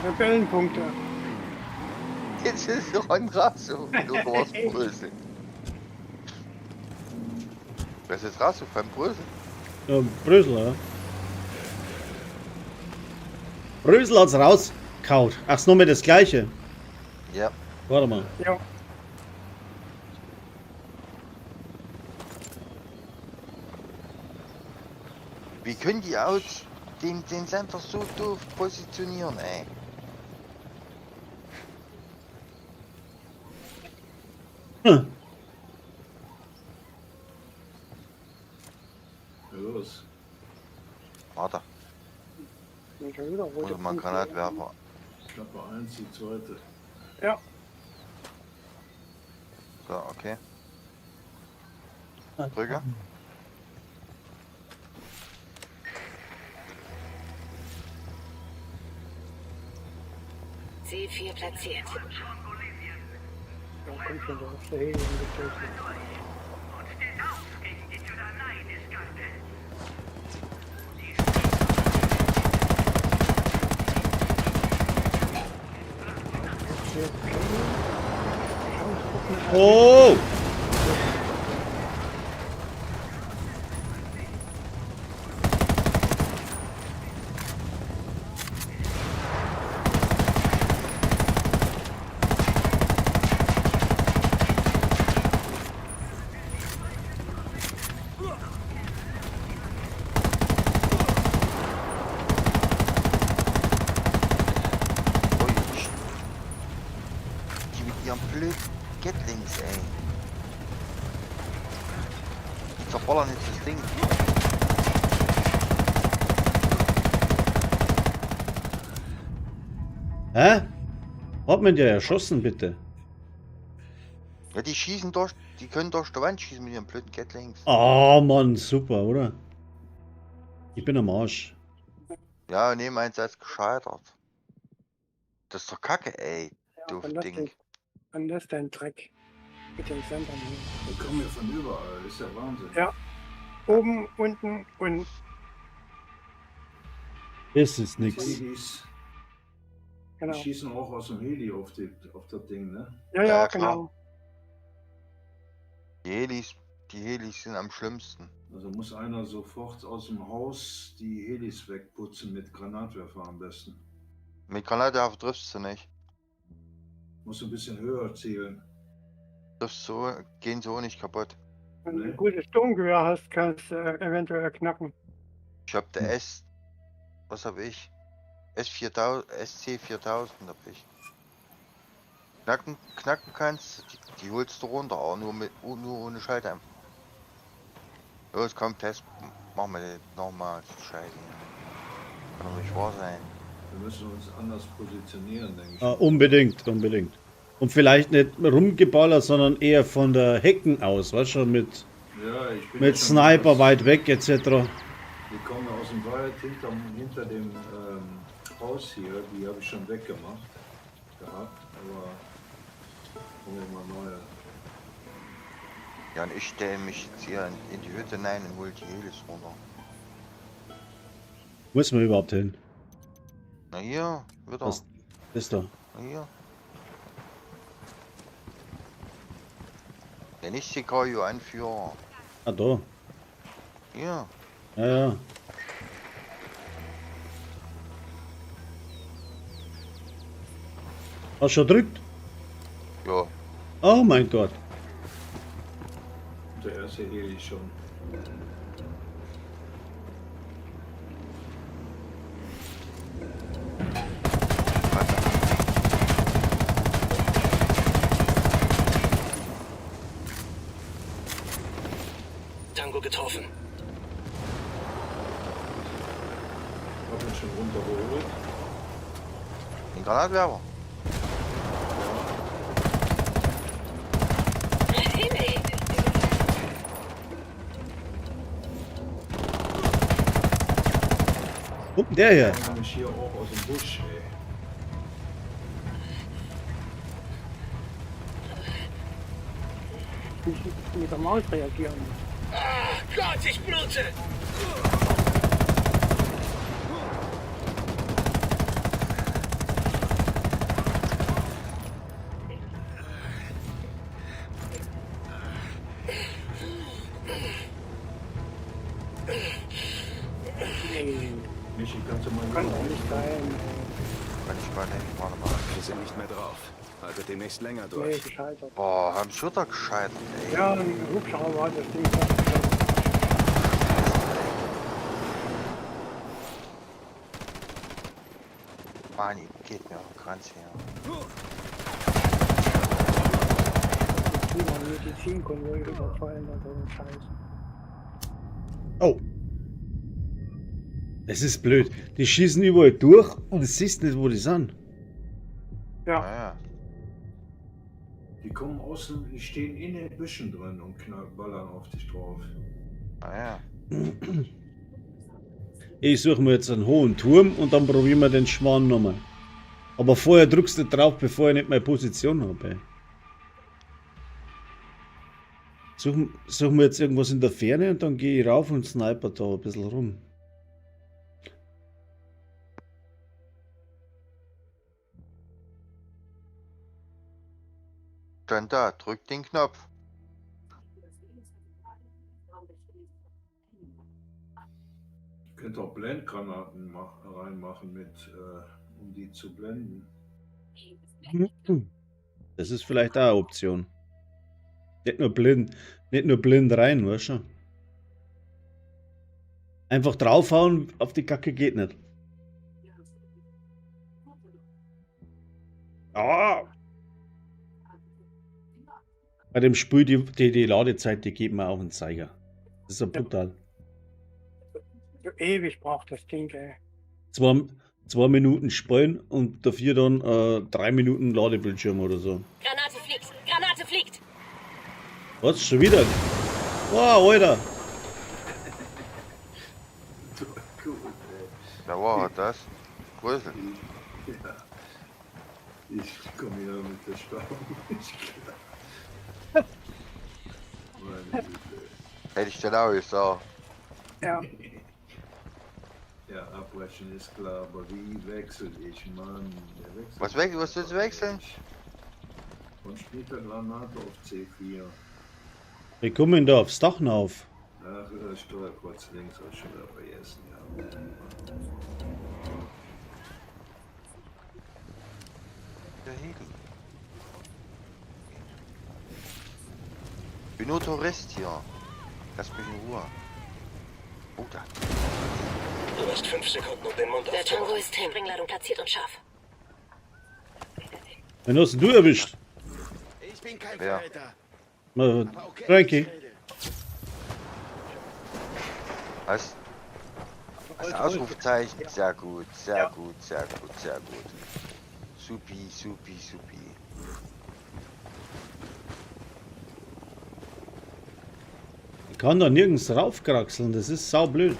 Speaker 4: Rebellenpunkte.
Speaker 2: Jetzt ist doch ein Rasso. Du warst Brösel. Was ist Rasso beim Brösel?
Speaker 1: Brösel, ja. Brösel hat's rauskaut. Ach, ist nur mit das gleiche.
Speaker 2: Ja.
Speaker 1: Warte mal.
Speaker 4: Ja.
Speaker 2: Wie können die auch den Sender so doof positionieren, ey?
Speaker 1: Hm.
Speaker 6: Los.
Speaker 2: Warte,
Speaker 4: Und schon wieder rote
Speaker 2: muss mal
Speaker 4: Punkte.
Speaker 2: Granatwerfer.
Speaker 6: Klappe 1, die zweite.
Speaker 4: Ja.
Speaker 2: So, okay. Drücke.
Speaker 3: C4 platziert.
Speaker 4: Ja, kommt schon, da ist der Helium getötet.
Speaker 1: Oh!
Speaker 2: Ui. Die mit ihren blöden Gatlings, ey. Die zerballern jetzt das Ding.
Speaker 1: Hä? Hat man dir erschossen, bitte?
Speaker 2: Ja, die schießen durch, die können durch die Wand schießen mit ihren blöden Gatlings.
Speaker 1: Oh Mann, super, oder? Ich bin am Arsch.
Speaker 2: Ja, neben Einsatz gescheitert. Das ist doch Kacke, ey.
Speaker 4: Ja,
Speaker 2: Doof
Speaker 4: dann lass
Speaker 2: Ding.
Speaker 4: den- Dann lässt dein Dreck mit den Sendern hier.
Speaker 6: Die kommen ja von überall, das ist ja Wahnsinn.
Speaker 4: Ja. Oben, unten und
Speaker 1: Das ist
Speaker 6: Die
Speaker 1: nix.
Speaker 6: Helis, die
Speaker 4: genau.
Speaker 6: schießen auch aus dem Heli auf das Ding, ne?
Speaker 4: Ja,
Speaker 2: Ja,
Speaker 4: ja,
Speaker 2: klar.
Speaker 4: genau.
Speaker 2: Die Helis sind am schlimmsten.
Speaker 6: Also muss einer sofort aus dem Haus die Helis wegputzen mit Granatwerfer am besten.
Speaker 2: Mit Granatwerfer triffst du nicht.
Speaker 6: Muss ein bisschen höher zielen.
Speaker 2: Triffst so, gehen so nicht kaputt.
Speaker 4: Wenn du
Speaker 6: Nee.
Speaker 4: ein gutes Sturmgewehr hast, kannst du eventuell knacken.
Speaker 2: Ich hab der was hab ich? SC4000 hab ich. Knacken kannst, die holst du runter, aber nur ohne Schalldämpfer. Los, komm, Test, machen wir das nochmal, Scheiße. Kann doch nicht wahr sein.
Speaker 6: Wir müssen uns anders positionieren, denke ich.
Speaker 1: Ah, unbedingt, unbedingt. Und vielleicht nicht rumgeballert, sondern eher von der Hecken aus, weißt du, mit
Speaker 6: Ja, ich bin
Speaker 1: mit
Speaker 6: ja schon
Speaker 1: Sniper
Speaker 6: aus-
Speaker 1: weit weg etc.
Speaker 6: Die kommen aus dem Wald hinter dem Haus hier, die habe ich schon weggemacht gehabt, aber holen wir mal neue.
Speaker 2: Ja, und ich stelle mich jetzt hier in die Hütte rein und hol die Helis runter.
Speaker 1: Wo ist man überhaupt hin?
Speaker 2: Na hier, wieder.
Speaker 1: Was ist da?
Speaker 2: Na hier. Der nicht CKU-Anführer.
Speaker 1: Ah, da.
Speaker 2: Hier.
Speaker 1: Ja, ja. Hast du schon drückt?
Speaker 2: Ja.
Speaker 1: Oh mein Gott.
Speaker 6: Der erste Heli schon.
Speaker 3: Tango getroffen.
Speaker 6: Hab ihn schon runtergeholt.
Speaker 2: Den Granatwerfer.
Speaker 3: Himmel!
Speaker 1: Guck, der hier.
Speaker 6: Kommt nämlich hier auch aus dem Busch, ey.
Speaker 4: Nicht mit der Maus reagieren.
Speaker 8: Gott, ich blute!
Speaker 6: Michi, kannst du mal
Speaker 4: Kann doch nicht sein.
Speaker 2: Kann ich gar nicht. Warte mal.
Speaker 7: Wir sind nicht mehr drauf. Haltet demnächst länger
Speaker 4: Nee,
Speaker 7: durch.
Speaker 4: gescheitert.
Speaker 2: Boah, haben Shooter gescheitert, ey.
Speaker 4: Ja, ein Hubschrauber hat das Ding festgestellt.
Speaker 2: Mann, geht mir am Kranz her.
Speaker 4: Lieber Medizinkonvoi überfallen oder so ein Scheiß.
Speaker 1: Oh. Es ist blöd. Die schießen überall durch und es siehst nicht, wo die sind.
Speaker 4: Ja,
Speaker 2: Naja.
Speaker 6: Die kommen außen, die stehen in den Büschen drin und ballern auf dich drauf.
Speaker 2: Naja.
Speaker 1: Ich suche mir jetzt einen hohen Turm und dann probieren wir den Schwan nochmal. Aber vorher drückst du drauf, bevor ich nicht meine Position habe. Suchen wir jetzt irgendwas in der Ferne und dann gehe ich rauf und sniper da ein bisschen rum.
Speaker 2: Dann da, drück den Knopf.
Speaker 6: Ihr könnt auch Blendgranaten reinmachen, um die zu blenden.
Speaker 1: Das ist vielleicht auch eine Option. Nicht nur blind rein, weißt du? Einfach draufhauen auf die Kacke geht nicht. Ah! Bei dem Spiel, die Ladezeit, die geht mir auch einen Zeiger. Das ist ja brutal.
Speaker 4: ewig braucht das Ding, ey.
Speaker 1: 2 Minuten Spielen und dafür dann 3 Minuten Ladebildschirm oder so.
Speaker 3: Granate fliegt! Granate fliegt!
Speaker 1: Was? Schon wieder? Wow, Alter!
Speaker 6: Cool,
Speaker 2: Da war das. Größel.
Speaker 6: ey. Ja. Ich komme hier mit der Stau nicht klar. Meine Güte.
Speaker 2: Hätte ich dann auch gesagt.
Speaker 4: Ja,
Speaker 6: Ja, abbrechen ist klar, aber wie wechsel ich, Mann? Der wechselt
Speaker 2: Was willst du wechseln?
Speaker 6: Von Splittergranate auf C4.
Speaker 1: Wir kommen da aufs Dach auf.
Speaker 6: Ach, Steuer kurz links, hab ich schon wieder vergessen. Ja.
Speaker 2: Der Hegel. Ich bin nur Tourist hier. Lass mich in Ruhe. Oh, da.
Speaker 8: Du hast 5 Sekunden, um den Mund
Speaker 3: Der Tango
Speaker 8: aufzumachen.
Speaker 3: ist hin. Springladung platziert und scharf.
Speaker 1: Wen hast denn du erwischt?
Speaker 7: Ich bin kein
Speaker 2: Wer?
Speaker 7: Verräter.
Speaker 1: Frankie.
Speaker 2: Was? Das Ausrufezeichen. Sehr gut, sehr gut, sehr gut, sehr gut. Supi, supi, supi.
Speaker 1: Ich kann da nirgends raufkraxeln, das ist saublöd.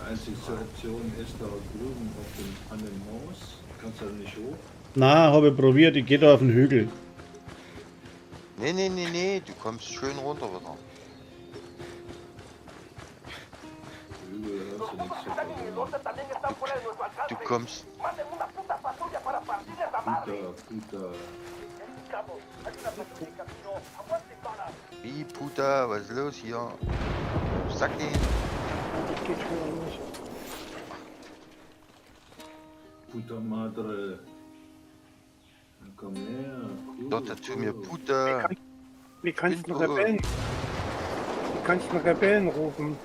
Speaker 6: Die einzigste Option ist da drüben an dem Haus. Kannst du da nicht hoch?
Speaker 1: Na, habe ich probiert, ich gehe da auf den Hügel.
Speaker 2: Nee, nee, nee, nee, du kommst schön runter wieder.
Speaker 6: Hügel hast du nichts zu verlieren.
Speaker 2: Du kommst.
Speaker 6: Puta.
Speaker 2: Wie, Puta, was ist los hier? Sag den.
Speaker 4: das geht schon mal los.
Speaker 6: Puta Madre. Na, komm her.
Speaker 2: Dort dazu mir Puta.
Speaker 4: Wie kannst du
Speaker 2: Bin irre.
Speaker 4: Rebellen? Wie kannst du Rebellen rufen?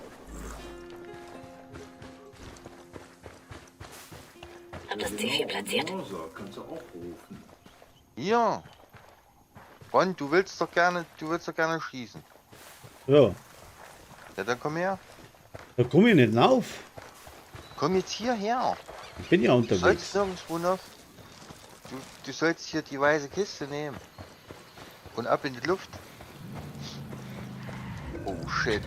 Speaker 3: Hab das C4 platziert.
Speaker 6: Kannst du auch rufen.
Speaker 2: Hier. Ron, du willst doch gerne schießen.
Speaker 1: Ja,
Speaker 2: Ja, dann komm her.
Speaker 1: da komme ich nicht rauf.
Speaker 2: Komm jetzt hierher.
Speaker 1: Ich bin ja
Speaker 2: Du
Speaker 1: unterwegs.
Speaker 2: sollst nirgendwo noch. Du sollst hier die weiße Kiste nehmen. Und ab in die Luft. Oh shit.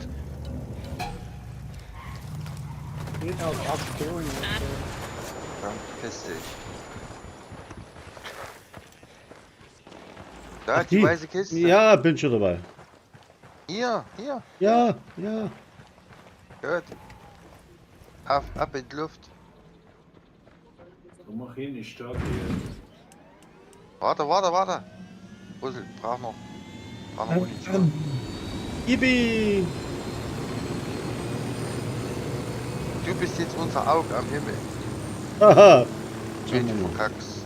Speaker 4: Geht auf Aktion. und so.
Speaker 2: Dann piss dich. Da, die weiße Kiste.
Speaker 1: Ja, bin schon dabei.
Speaker 2: Hier.
Speaker 1: Ja.
Speaker 2: Gut. Ab in die Luft.
Speaker 6: Komm mal hin, ich starte jetzt.
Speaker 2: Warte. Rüssel, brauch noch Munition.
Speaker 1: Yippie!
Speaker 2: Du bist jetzt unser Auge am Himmel.
Speaker 1: Haha!
Speaker 2: Wenn du verkackst.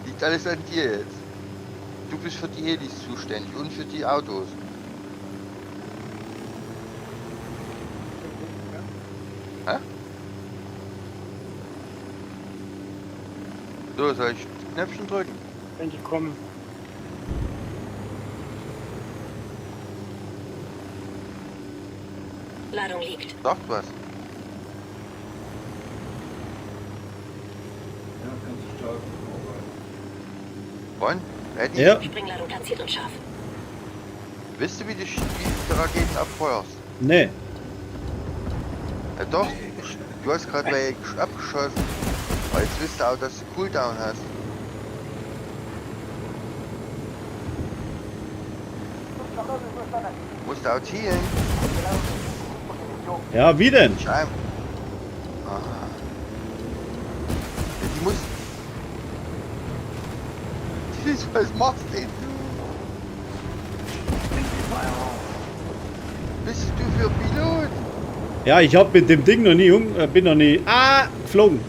Speaker 2: Liegt alles an dir jetzt. Du bist für die Helis zuständig und für die Autos. Hä? So, soll ich das Knöpfchen drücken?
Speaker 4: Wenn die kommen.
Speaker 3: Ladung liegt.
Speaker 2: Sagt was.
Speaker 6: Ja, kannst du starten.
Speaker 2: Und? Ready?
Speaker 1: Ja,
Speaker 3: Sprengladung platziert und scharf.
Speaker 2: Wisst ihr, wie du die Raketen abfeuerst?
Speaker 1: nee.
Speaker 2: Ja doch, du hast gerade welche abgeschossen. Aber jetzt wisst ihr auch, dass du Cooldown hast. Musst du auch healen.
Speaker 1: Ja, wie denn?
Speaker 2: Schein. Ah. Ja, die muss. Was machst du denn? Bist du für Pilot?
Speaker 1: Ja, ich hab mit dem Ding noch nie bin noch nie. Geflogen.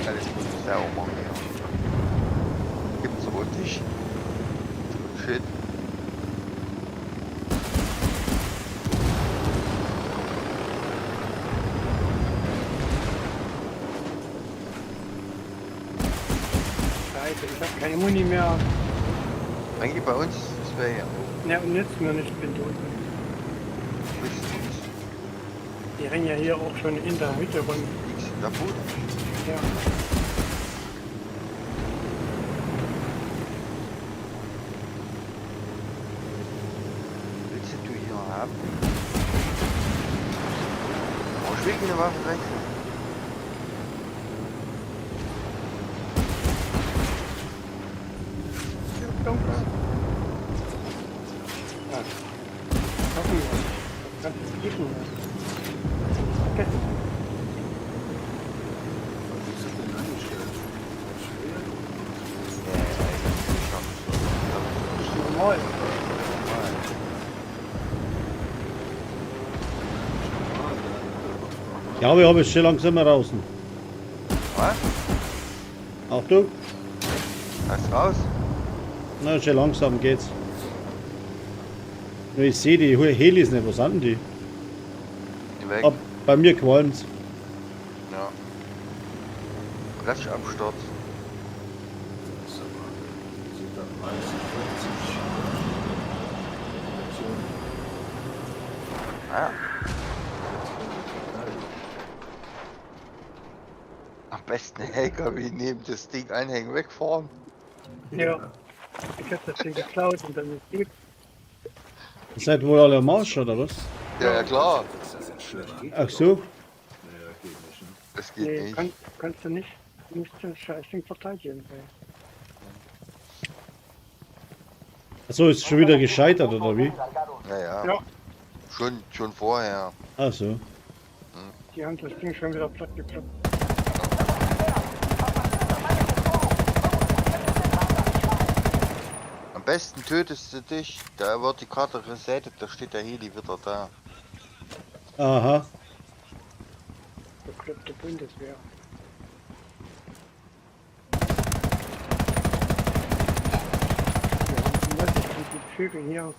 Speaker 2: Alles muss ich selber machen. Ja. Gibt's wohl nicht. Shit.
Speaker 4: Scheiße, ich hab keine Muni mehr.
Speaker 2: Eigentlich bei uns ist es wäre ja.
Speaker 4: Ne, und jetzt mir nicht bin tot. Die rennen ja hier auch schon in der Hütte rum.
Speaker 2: Liegst du kaputt?
Speaker 4: Ja.
Speaker 2: Willst du hier haben? Oh, ich will keine Waffe wechseln.
Speaker 4: Dunkel. Ja. Hoffen wir. Das kannst du vergessen. Vergessen.
Speaker 6: Was ist das denn eingestellt? Schwer?
Speaker 2: Ich hab
Speaker 4: Normal.
Speaker 1: Ja, wir haben es schon langsam mal draußen.
Speaker 2: Was?
Speaker 1: Achtung.
Speaker 2: Hast raus?
Speaker 1: Na, schon langsam geht's. Nur ich sehe die Helis nicht. Wo sind denn die?
Speaker 2: Die weg.
Speaker 1: Bei mir qualmt's.
Speaker 2: Ja. Lass dich abstürzen.
Speaker 6: Das ist aber. Sind da 30, 40.
Speaker 2: Ja. Am besten LKW neben das Ding anhängen, wegfahren.
Speaker 4: Ja. Ich hab das Ding geklaut und dann ist gut.
Speaker 1: Ihr seid wohl alle am Arsch, oder was?
Speaker 2: Ja, klar.
Speaker 1: Ach so.
Speaker 6: Naja, geht nicht, ne?
Speaker 2: Das geht
Speaker 4: Nee,
Speaker 2: nicht.
Speaker 4: kannst du nicht. Du musst das Scheißding verteidigen.
Speaker 1: Achso, ist schon wieder gescheitert, oder wie?
Speaker 2: Naja.
Speaker 4: Ja.
Speaker 2: Schon vorher.
Speaker 1: Ach so.
Speaker 4: Die haben das Ding schon wieder platt geklappt.
Speaker 2: Am besten tötest du dich, da wird die Karte resettet, da steht der Heli wieder da.
Speaker 1: Aha.
Speaker 4: Bekloppte Bundeswehr. Ja, und die Vögel hier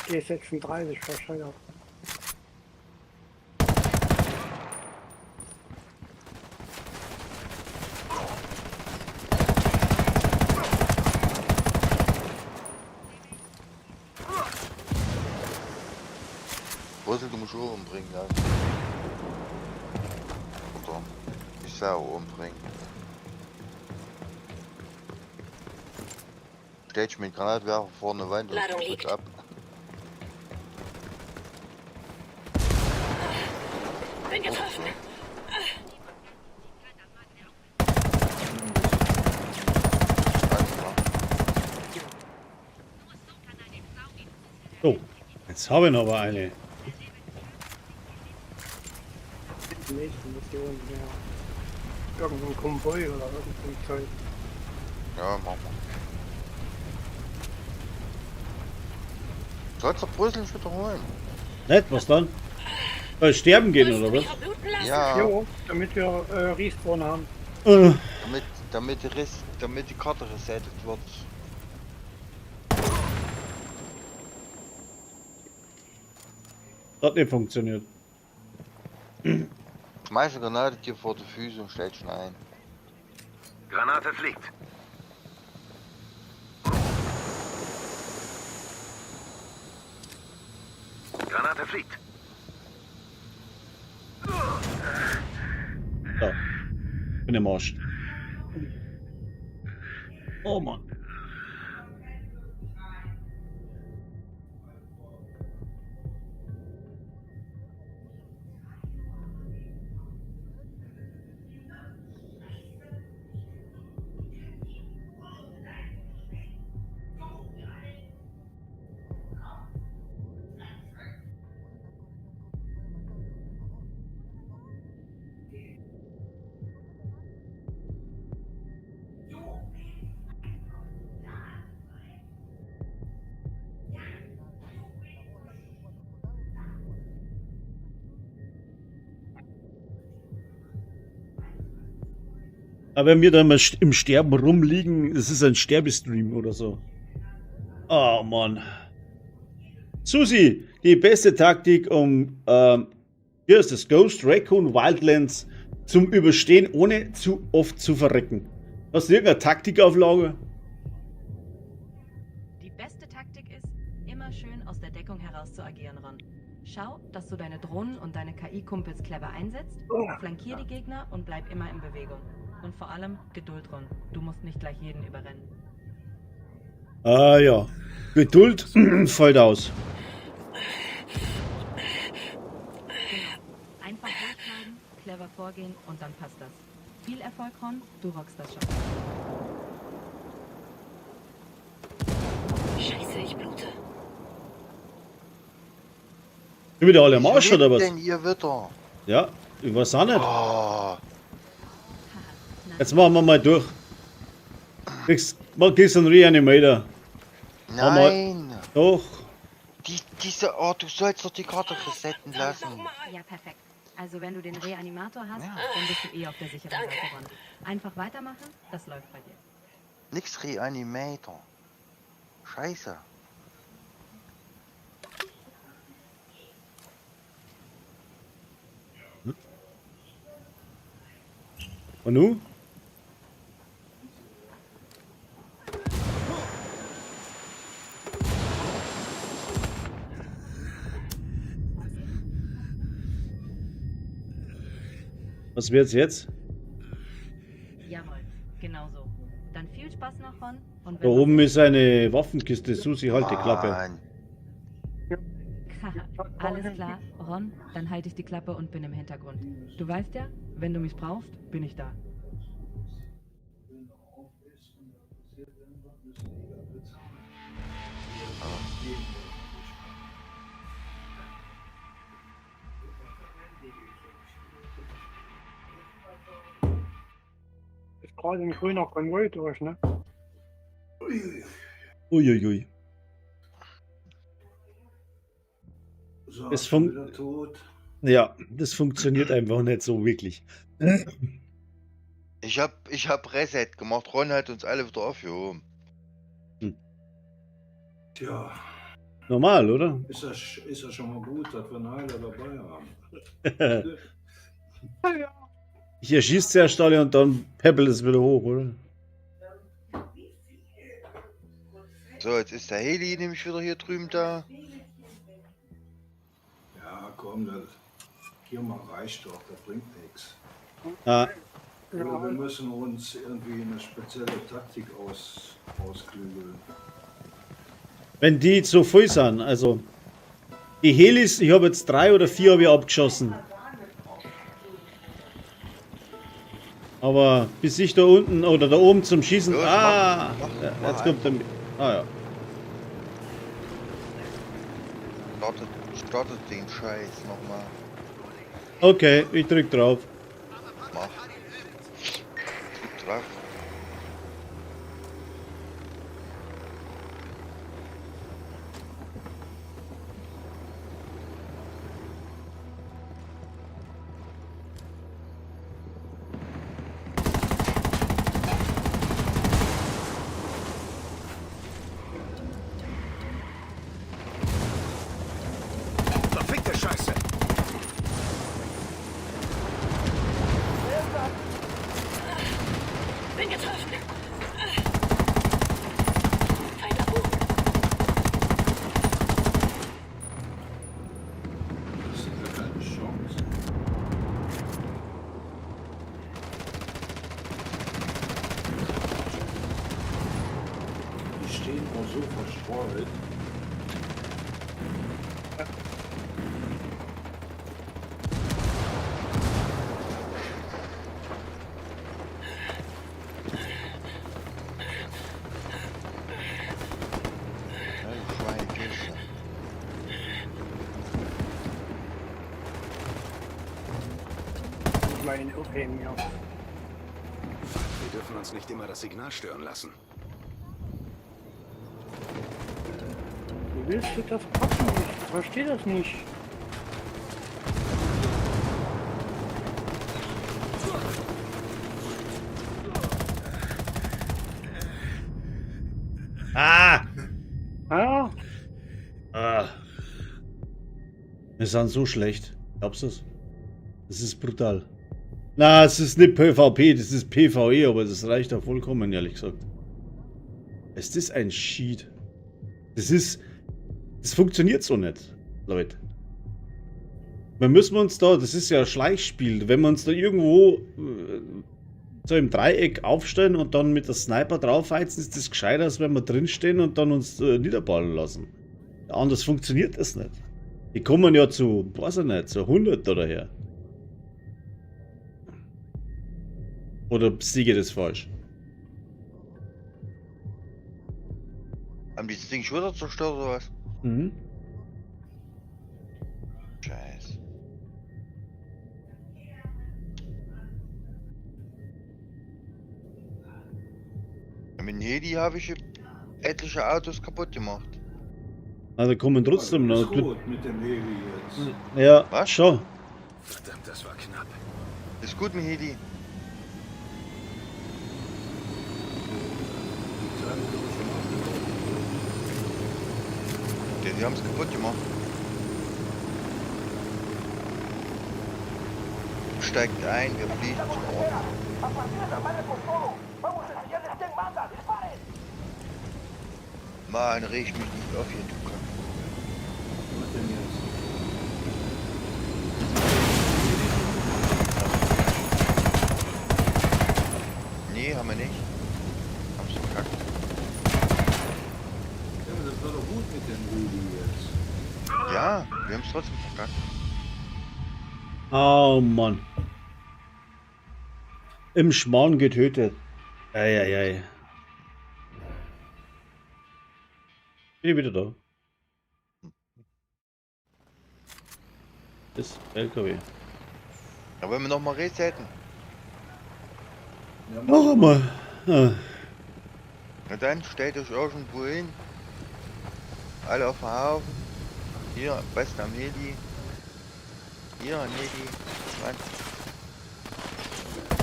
Speaker 4: G36 verscheuert.
Speaker 2: Brüssel, du musst auch umbringen lassen. Oder ich Sau umbringen. Stell dich mit Granatwerfer vor eine Wand und
Speaker 3: Ladung
Speaker 2: drück
Speaker 3: liegt.
Speaker 2: ab.
Speaker 3: Bin getroffen.
Speaker 1: So, jetzt habe ich noch aber eine.
Speaker 4: Die nächsten Missionen, ja. Irgendein Konvoi oder irgendein Zeug.
Speaker 2: Ja, machen wir. Sollst du Brüssel nicht wiederholen?
Speaker 1: Nicht? Was dann? Sterben gehen
Speaker 3: Willst
Speaker 1: oder
Speaker 3: du mich
Speaker 1: was?
Speaker 3: verbluten lassen?
Speaker 2: Ja,
Speaker 4: Jo, damit wir Respawn haben.
Speaker 2: damit die Karte resettet wird.
Speaker 1: Hat nicht funktioniert.
Speaker 2: Schmeiß eine Granate dir vor die Füße und stell schon ein.
Speaker 8: Granate fliegt. Granate fliegt.
Speaker 1: So. Bin im Arsch. Oh Mann. Aber wenn wir da mal im Sterben rumliegen, es ist ein Sterbestream oder so. Oh Mann. Susi, die beste Taktik, um hier ist das Ghost Recon Wildlands zum Überstehen, ohne zu oft zu verrecken. Hast du irgendeine Taktikauflage?
Speaker 5: Die beste Taktik ist, immer schön aus der Deckung heraus zu agieren, Ron. Schau, dass du deine Drohnen und deine KI-Kumpels clever einsetzt, flankier die Gegner und bleib immer in Bewegung. Und vor allem Geduld, Ron. Du musst nicht gleich jeden überrennen.
Speaker 1: Ah ja. Geduld fällt aus.
Speaker 5: Genau. Einfach durchbleiben, clever vorgehen und dann passt das. Viel Erfolg, Ron. Du rockst das schon.
Speaker 3: Scheiße, ich blute.
Speaker 1: Sind wieder alle am
Speaker 2: Wie
Speaker 1: Arsch oder was?
Speaker 2: denn ihr wieder?
Speaker 1: Ja, ich weiß auch nicht.
Speaker 2: Oh,
Speaker 1: Jetzt machen wir mal durch. Kriegst einen Reanimator.
Speaker 2: nein.
Speaker 1: Doch.
Speaker 2: Du sollst doch die Karte resetten lassen.
Speaker 5: Ja, perfekt. Also wenn du den Reanimator hast, dann bist du eh auf der sicheren Seite, Ron. Einfach weitermachen, das läuft bei dir.
Speaker 2: Nix Reanimator. Scheiße.
Speaker 1: Und nun? Was wird's jetzt?
Speaker 5: Jawohl, genau so. Dann viel Spaß noch, Ron. Und
Speaker 1: Da oben ist eine Waffenkiste. Susi, halt die Klappe.
Speaker 2: Mann.
Speaker 5: Alles klar, Ron, dann halte ich die Klappe und bin im Hintergrund. Du weißt ja, wenn du mich brauchst, bin ich da.
Speaker 4: Ist gerade ein grüner Konvoi durch, ne?
Speaker 1: Uiuiui.
Speaker 6: So,
Speaker 1: Es
Speaker 6: schon
Speaker 1: fun-
Speaker 6: wieder tot.
Speaker 1: Ja, das funktioniert einfach nicht so wirklich.
Speaker 2: Ich hab Reset gemacht. Ron hat uns alle wieder aufgehoben.
Speaker 6: Tja,
Speaker 1: Normal, oder?
Speaker 6: ist ja schon mal gut, dass wir einen Heiler dabei haben.
Speaker 1: Ich erschieße zuerst alle und dann peppelt es wieder hoch, oder?
Speaker 2: So, jetzt ist der Heli nämlich wieder hier drüben da.
Speaker 6: Ja, komm, das hier mal reicht doch, das bringt nichts.
Speaker 1: Ah,
Speaker 6: Oder wir müssen uns irgendwie eine spezielle Taktik ausklügeln.
Speaker 1: wenn die zu voll sind, also die Helis, ich habe jetzt 3 oder 4 habe ich abgeschossen. Aber bis ich da unten oder da oben zum Schießen.
Speaker 2: Los,
Speaker 1: Ah!
Speaker 2: mach
Speaker 1: Ja, jetzt kommt der. Ah ja.
Speaker 2: Startet den Scheiß nochmal.
Speaker 1: Okay, ich drück drauf.
Speaker 2: Mach. Drück drauf.
Speaker 7: Verfickte Scheiße!
Speaker 3: Bin getroffen. Feind am Boden.
Speaker 6: Das ist ja keine Chance. Die stehen auch so verstreut.
Speaker 2: Schweinekiste.
Speaker 4: Ich meine, aufheben, ja.
Speaker 7: Wir dürfen uns nicht immer das Signal stören lassen.
Speaker 4: Wie willst du das packen? Ich verstehe das nicht.
Speaker 1: Ah!
Speaker 4: Ah,
Speaker 1: Ah. Wir sind so schlecht. Glaubst du das? Das ist brutal. Na, es ist nicht PvP, das ist PvE, aber das reicht ja vollkommen, ehrlich gesagt. Es ist ein Cheat. Das funktioniert so nicht, Leute. Wir müssen uns da, das ist ja ein Schleichspiel, wenn wir uns da irgendwo so im Dreieck aufstellen und dann mit der Sniper draufheizen, ist das gescheiter, als wenn wir drinstehen und dann uns niederballen lassen. Ja, anders funktioniert das nicht. Die kommen ja zu, weiß ich nicht, zu 100 oder her. Oder siege das falsch?
Speaker 2: Haben die das Ding schon wieder zerstört oder was?
Speaker 1: Mhm.
Speaker 2: Scheiße. Mit dem Heli habe ich etliche Autos kaputt gemacht.
Speaker 1: Also kommen trotzdem
Speaker 6: Das
Speaker 1: noch.
Speaker 6: ist gut mit dem Heli jetzt.
Speaker 1: Ja,
Speaker 2: Was?
Speaker 1: schon.
Speaker 7: Verdammt, das war knapp.
Speaker 2: Ist gut mit Heli. Die haben es kaputt gemacht. Steigt ein, wir fliegen zum Ort. Mann, reg mich nicht auf hier, du Kack.
Speaker 6: Was denn jetzt?
Speaker 2: Nee, haben wir nicht. Haben's verkackt.
Speaker 6: Ja, aber das war doch gut mit dem Heli jetzt.
Speaker 2: Ja, wir haben es trotzdem verkackt.
Speaker 1: Oh Mann. Im Schmarrn getötet. Eieiei. Bin ich wieder da. Das LKW.
Speaker 2: Da wollen wir nochmal resetten.
Speaker 6: Ja,
Speaker 1: Noch einmal. Ah.
Speaker 2: Na dann, stellt euch irgendwo hin. Alle auf den Haufen. Hier, am besten am Heli. Hier, am Heli. Mann.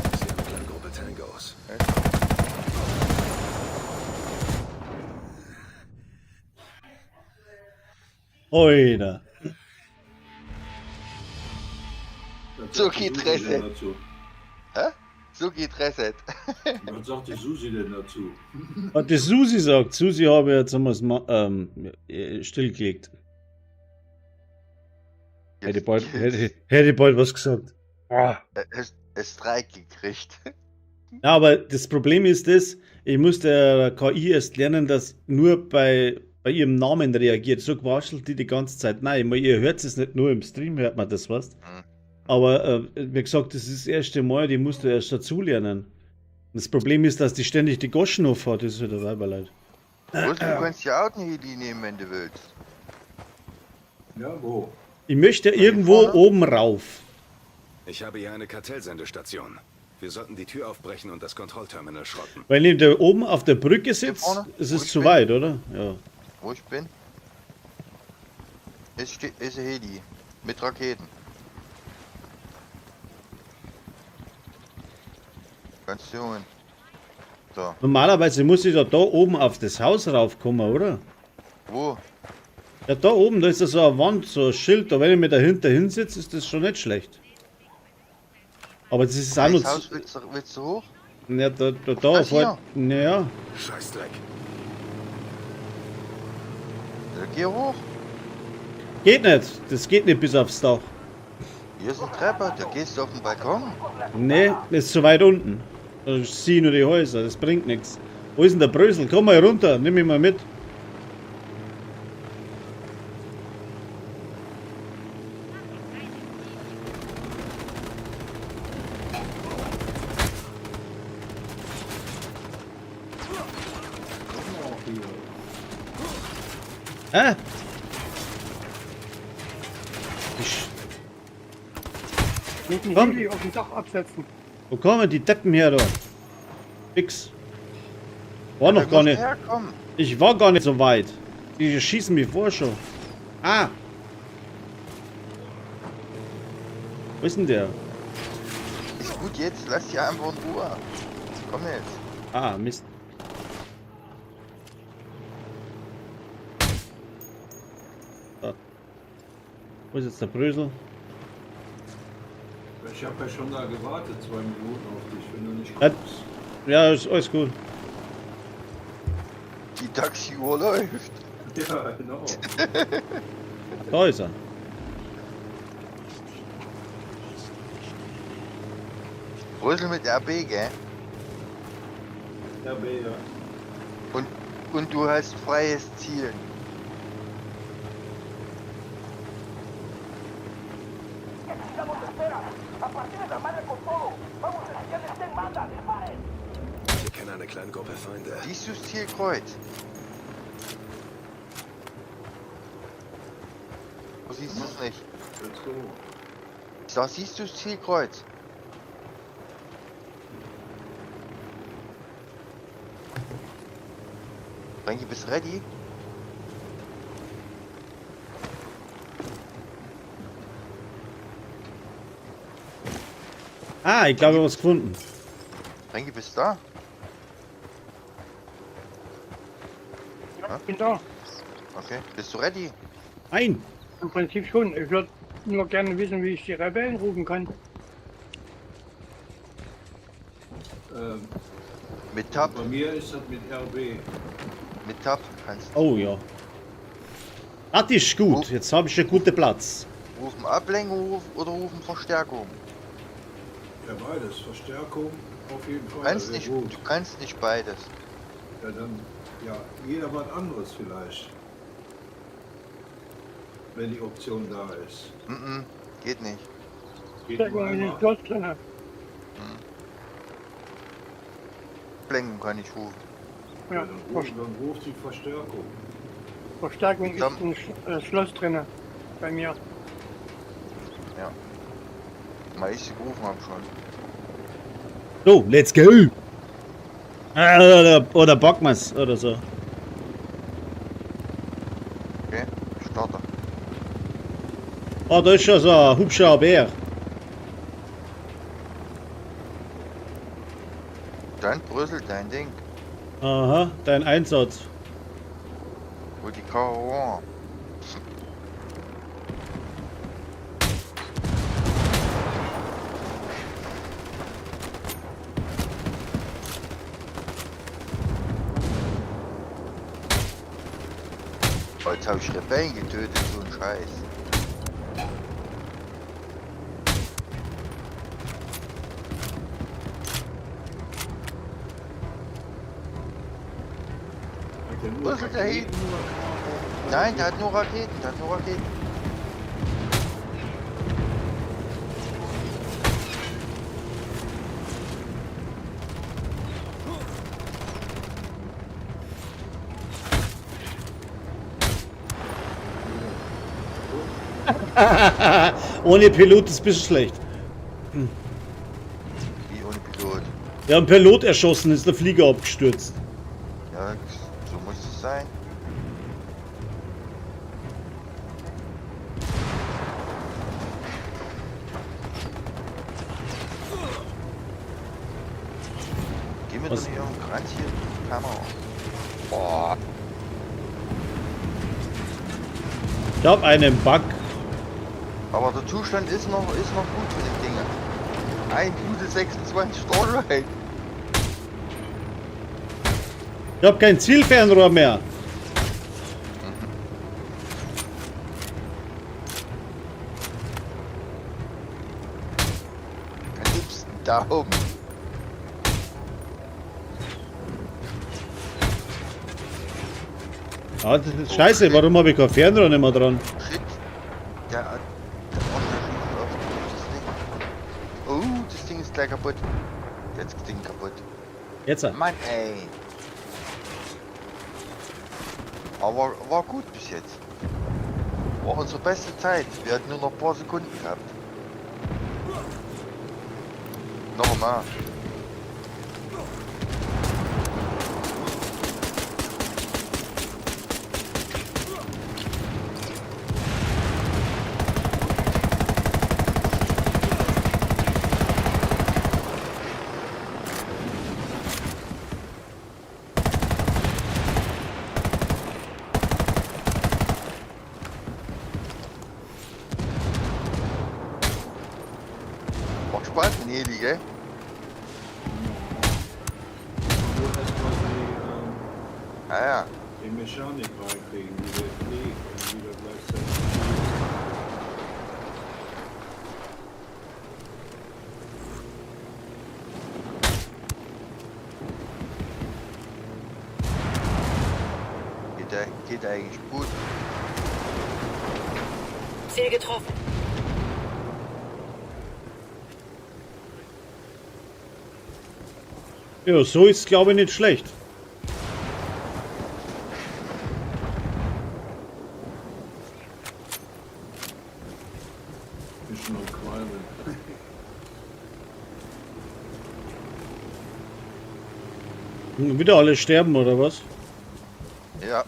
Speaker 7: Das ist ja eine kleine Gruppe Tangos.
Speaker 1: Oida.
Speaker 6: das
Speaker 2: So
Speaker 6: sagt die
Speaker 2: geht
Speaker 6: Susi
Speaker 2: Reset.
Speaker 6: denn dazu?
Speaker 2: So geht Reset.
Speaker 6: Was sagt die Susi denn dazu?
Speaker 1: Hat die Susi sagt. Susi habe jetzt einmal stillgelegt. Hätte bald was gesagt. Ah.
Speaker 2: Es Streik gekriegt.
Speaker 1: Ja, aber das Problem ist das, ich musste der KI erst lernen, dass nur bei ihrem Namen reagiert. So quaschelt die ganze Zeit. Nein, ich meine, ihr hört es nicht nur im Stream, hört man das, was? Aber wie gesagt, das ist das erste Mal, die musst du erst dazulernen. Das Problem ist, dass die ständig die Goschen auffahrt, das ist wieder Weiberleid.
Speaker 2: Du kannst ja auch einen Heli nehmen, wenn du willst.
Speaker 6: Ja, wo?
Speaker 1: Ich möchte irgendwo
Speaker 2: vorne?
Speaker 1: oben rauf.
Speaker 7: Ich habe hier eine Kartellsendestation. Wir sollten die Tür aufbrechen und das Kontrollterminal schrotten.
Speaker 1: Wenn ich da oben auf der Brücke sitze,
Speaker 2: vorne?
Speaker 1: ist
Speaker 2: Wo
Speaker 1: es
Speaker 2: ich
Speaker 1: zu
Speaker 2: bin?
Speaker 1: weit, oder? Ja.
Speaker 2: Wo ich bin? Ist ein Heli. Mit Raketen. Kannst du holen. So.
Speaker 1: Normalerweise muss ich doch da oben auf das Haus raufkommen, oder?
Speaker 2: Wo?
Speaker 1: Ja, da oben, da ist ja so eine Wand, so ein Schild. Da wenn ich mir dahinter hinsitze, ist das schon nicht schlecht. Aber das ist auch
Speaker 2: Welches
Speaker 1: noch...
Speaker 2: Haus willst du hoch?
Speaker 1: Ja, da
Speaker 2: Das
Speaker 1: vor... Naja.
Speaker 7: Scheißdreck.
Speaker 2: Geh hoch.
Speaker 1: Geht nicht. Das geht nicht bis aufs Dach.
Speaker 2: Hier ist eine Treppe. Da gehst du auf den Balkon.
Speaker 1: Nee, das ist zu weit unten. Da sieh nur die Häuser, das bringt nichts. Wo ist denn der Brösel? Komm mal runter, nimm mich mal mit. Ah! Ich,
Speaker 4: Nicht den
Speaker 1: Komm.
Speaker 4: Heli auf dem Dach absetzen.
Speaker 1: wo kommen die Deppen her da? Fix. War noch
Speaker 2: Da
Speaker 1: gar
Speaker 2: musst du
Speaker 1: nicht.
Speaker 2: herkommen.
Speaker 1: Ich war gar nicht so weit. Die schießen mich vor schon. Ah! Wo ist denn der?
Speaker 2: Ist gut jetzt. Lass die einfach in Ruhe. Komm jetzt.
Speaker 1: Ah, Mist. Da. Wo ist jetzt der Brösel?
Speaker 6: Ich habe ja schon da gewartet, 2 Minuten auf dich, wenn du nicht
Speaker 1: Ja.
Speaker 6: kommst.
Speaker 1: Ja, ist alles gut.
Speaker 2: Die Taxiuhr läuft.
Speaker 6: Ja, genau.
Speaker 1: Da ist er.
Speaker 2: Brüssel mit RB, gell?
Speaker 6: Ja, B, ja.
Speaker 2: Und du hast freies Ziel.
Speaker 7: Wir kennen eine kleine Gruppe Feinde.
Speaker 2: Siehst du das Zielkreuz? Wo siehst du es nicht?
Speaker 6: Let's go.
Speaker 2: Da siehst du das Zielkreuz. Frankie, bist du ready?
Speaker 1: Ah, ich glaube, ich habe was gefunden.
Speaker 2: Frankie, bist du da?
Speaker 4: Ich bin da.
Speaker 2: Okay. Bist du ready?
Speaker 1: Nein!
Speaker 4: Im Prinzip schon. Ich würde nur gerne wissen, wie ich die Rebellen rufen kann.
Speaker 2: Mit Tab.
Speaker 6: Bei mir ist das mit RB.
Speaker 2: Mit Tab kannst du
Speaker 1: Oh ja. Das ist gut. Jetzt habe ich einen guten Platz.
Speaker 2: rufen Ablenkung oder rufen Verstärkung.
Speaker 6: Ja, beides. Verstärkung auf jeden Fall.
Speaker 2: Du kannst,
Speaker 6: das wär
Speaker 2: nicht,
Speaker 6: gut.
Speaker 2: du kannst nicht beides.
Speaker 6: Ja, dann, ja, jeder was anderes vielleicht. Wenn die Option da ist.
Speaker 2: Geht nicht.
Speaker 6: Geht
Speaker 4: Stecken
Speaker 6: nur
Speaker 4: wir in den
Speaker 6: einmal.
Speaker 4: Schloss drin.
Speaker 2: Ablenkung kann ich rufen.
Speaker 6: Ja,
Speaker 4: Ja,
Speaker 6: dann ruft die Verstärkung.
Speaker 4: Verstärkung ist
Speaker 2: Dann-
Speaker 4: im Schloss drin. Bei mir.
Speaker 2: Weil ich sie gerufen habe schon.
Speaker 1: So, let's go! Oder Bockmas oder so.
Speaker 2: Okay, starte.
Speaker 1: Oh, da ist schon so ein hübscher Bär.
Speaker 2: Dann Brüssel, dein Ding.
Speaker 1: Aha, dein Einsatz.
Speaker 2: Wo die Karawan. Oh, jetzt habe ich Rebellen getötet, so ein Scheiß.
Speaker 6: Hat der nur
Speaker 2: Wo ist der
Speaker 6: Raketen
Speaker 2: hin?
Speaker 6: oder-
Speaker 2: Nein, der hat nur Raketen, der hat nur Raketen.
Speaker 1: Ohne Pilot ist ein bisschen schlecht.
Speaker 2: Wie ohne Pilot.
Speaker 1: Ja, ein Pilot erschossen, ist der Flieger abgestürzt.
Speaker 2: Ja, so muss es sein. Geh mir doch
Speaker 1: Was?
Speaker 2: nicht auf den Kranz hier, Kamera. Boah,
Speaker 1: Ich habe einen Bug.
Speaker 2: aber der Zustand ist noch gut für den Dinger. Ein gute 26 Starlight.
Speaker 1: Ich habe kein Zielfernrohr mehr.
Speaker 2: Am liebsten da oben.
Speaker 1: Ah, das ist scheiße, warum habe ich kein Fernrohr nicht mehr dran?
Speaker 2: Shit. Der Arsch schießt auf das Ding. Oh, das Ding ist gleich kaputt. Jetzt ist das Ding kaputt.
Speaker 1: Jetzt.
Speaker 2: Mann, ey. Aber war gut bis jetzt. War unsere beste Zeit. Wir hatten nur noch ein paar Sekunden gehabt. Noch einmal. Macht Spaß, Neli, gell?
Speaker 6: Nur erstmal
Speaker 2: Ah ja.
Speaker 6: die Mechanik reinkriegen, wie der fliegt und wieder gleichzeitig.
Speaker 2: Geht eigentlich gut.
Speaker 3: Ziel getroffen.
Speaker 1: Ja, so ist glaube ich nicht schlecht.
Speaker 6: Bisschen am Qualmen.
Speaker 1: Wieder alle sterben oder was?
Speaker 2: Ja.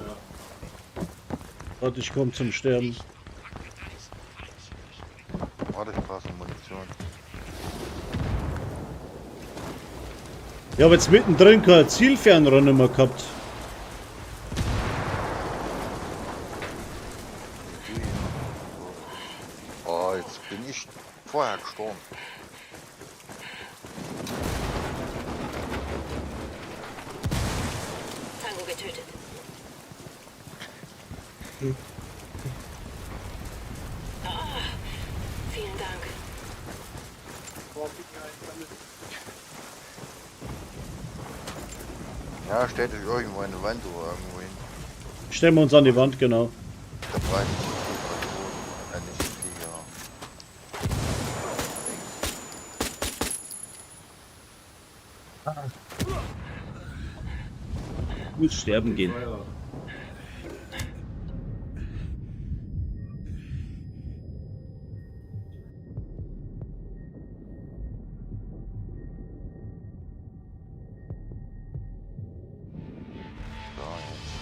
Speaker 1: Warte, ich komme zum Sterben.
Speaker 2: Warte, ich brauche Munition.
Speaker 1: Ich habe jetzt mittendrin kein Zielfernrohr mehr gehabt.
Speaker 2: Oh, jetzt bin ich vorher gestorben.
Speaker 3: Tango getötet. Ah, vielen Dank.
Speaker 2: Ja, stellt euch irgendwo eine Wand oder irgendwo hin.
Speaker 1: Stellen wir uns an die Wand, genau.
Speaker 2: Der Preis ist nicht Flieger.
Speaker 1: Muss sterben gehen.
Speaker 6: Feuer.
Speaker 2: So, jetzt.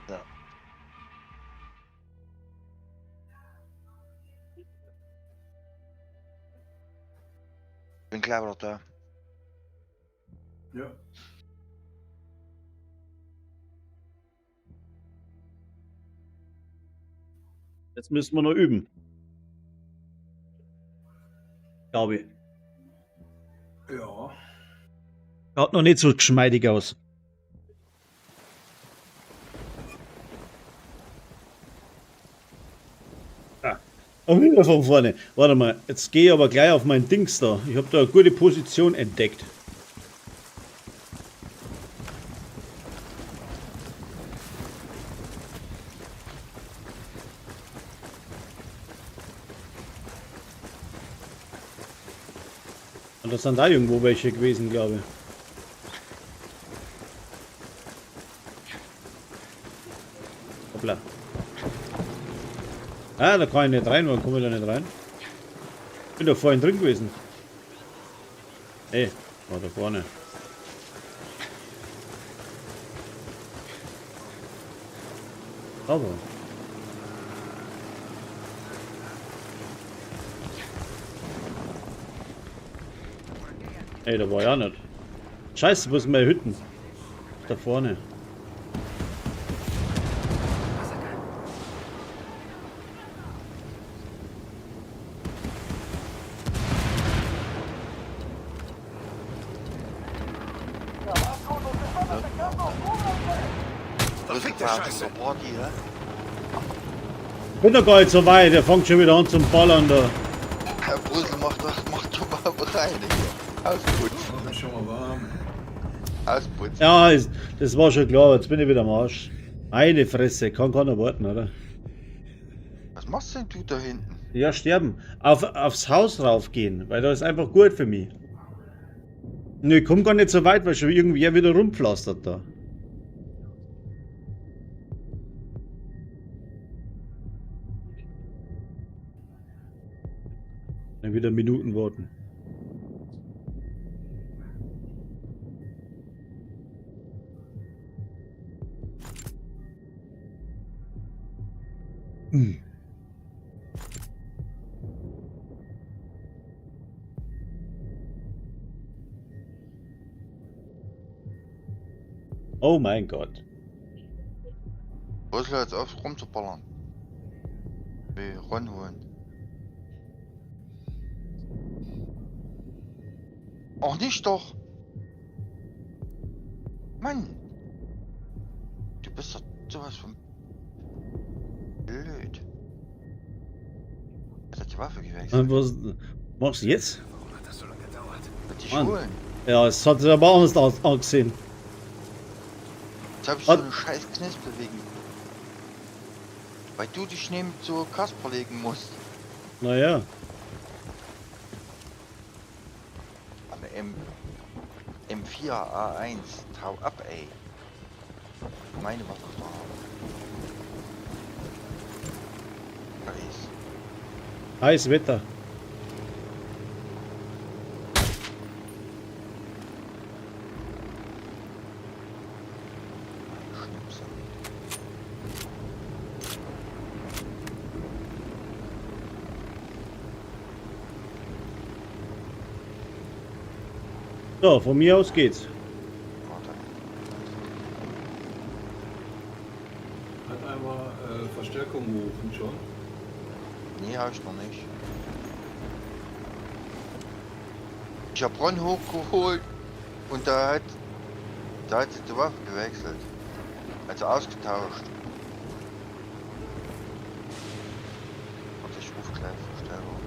Speaker 2: Ja. Bin gleich wieder da.
Speaker 6: Ja.
Speaker 1: Jetzt müssen wir noch üben. Glaube ich.
Speaker 6: Ja.
Speaker 1: Schaut noch nicht so geschmeidig aus. Und wieder von vorne. Warte mal, jetzt gehe ich aber gleich auf mein Dings da. Ich habe da eine gute Position entdeckt. Und das sind da irgendwo welche gewesen, glaube ich. Hoppla. Ah, da kann ich nicht rein. Warum komme ich da nicht rein? Bin doch vorhin drin gewesen. Ey, war da vorne. Aber. Ey, da war ja nicht. Scheiße, wo sind meine Hütten? Da vorne.
Speaker 2: Verfickte Scheiße. Party, hä?
Speaker 1: Bin doch gar nicht so weit, der fängt schon wieder an zum Ballern da.
Speaker 2: Herr Brüssel macht schon mal rein hier. Ausputzen.
Speaker 6: Mach mich schon mal warm.
Speaker 2: Ausputzen.
Speaker 1: Ja, das war schon klar, jetzt bin ich wieder am Arsch. Eine Fresse, kann keiner warten, oder?
Speaker 2: Was machst denn du da hinten?
Speaker 1: Ja, sterben. Aufs Haus raufgehen, weil da ist einfach gut für mich. Nö, ich komm gar nicht so weit, weil schon irgendwer wieder rumpflastert da. Dann wieder Minuten warten. Oh mein Gott.
Speaker 2: Brüssel jetzt auf rumzuballern. Wie Ron holen. Auch nicht doch. Mann. Du bist doch sowas von blöd. Er hat die Waffe gewechselt.
Speaker 1: Was machst du jetzt?
Speaker 7: Warum hat das so lange gedauert?
Speaker 2: Hat die
Speaker 1: Mann.
Speaker 2: Schulen.
Speaker 1: Ja, es hat sich aber anders ausgesehen.
Speaker 2: Jetzt hab ich
Speaker 1: Was?
Speaker 2: so eine scheiß Knistbewegung. Weil du dich neben so Kasper legen musst.
Speaker 1: Naja.
Speaker 2: Am M4 A1. Tau ab, ey. Meine Waffe da. Paris.
Speaker 1: Heiß Wetter.
Speaker 2: Schnipsel.
Speaker 1: So, von mir aus geht's.
Speaker 2: Warte.
Speaker 6: Hat einmal Verstärkung gerufen schon.
Speaker 2: Nee, hab ich noch nicht. Ich hab Ron hochgeholt und da hat sie die Waffe gewechselt. Also ausgetauscht. Und ich ruf gleich Verstärkung.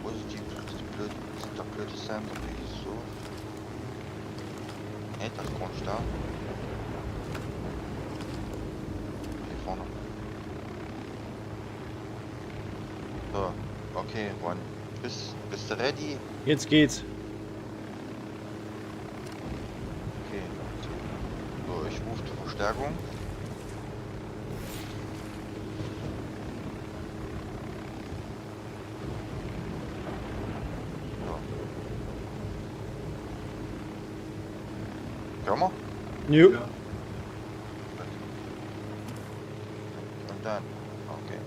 Speaker 2: Positiv, der blöde Sam, der bin ich so. Nee, das kommt da. Hier vorne. So, okay, Ron. Bist du ready?
Speaker 1: Jetzt geht's.
Speaker 2: Okay. So, ich rufe die Verstärkung. So. Können wir?
Speaker 1: Jo.
Speaker 6: Ja.
Speaker 2: Und dann. Okay.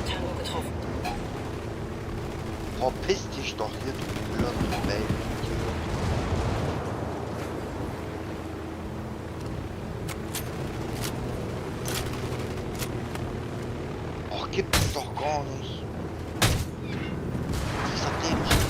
Speaker 3: Tango getroffen.
Speaker 2: Verpiss dich doch hier, du blöder Baby. Och, gibt's doch gar nicht. Dieser dämliche.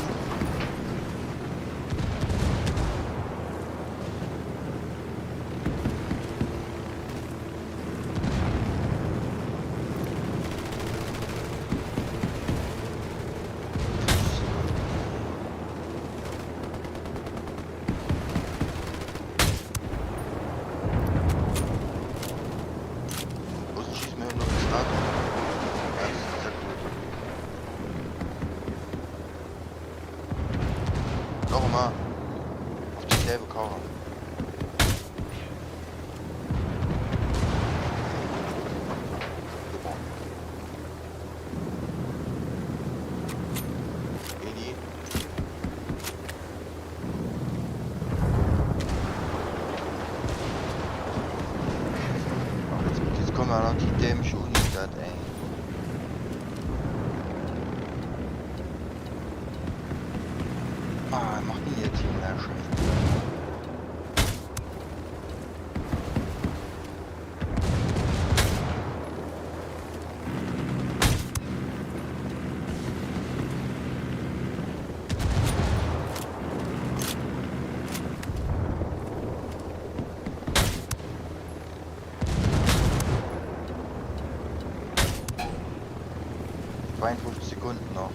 Speaker 2: 52 Sekunden noch.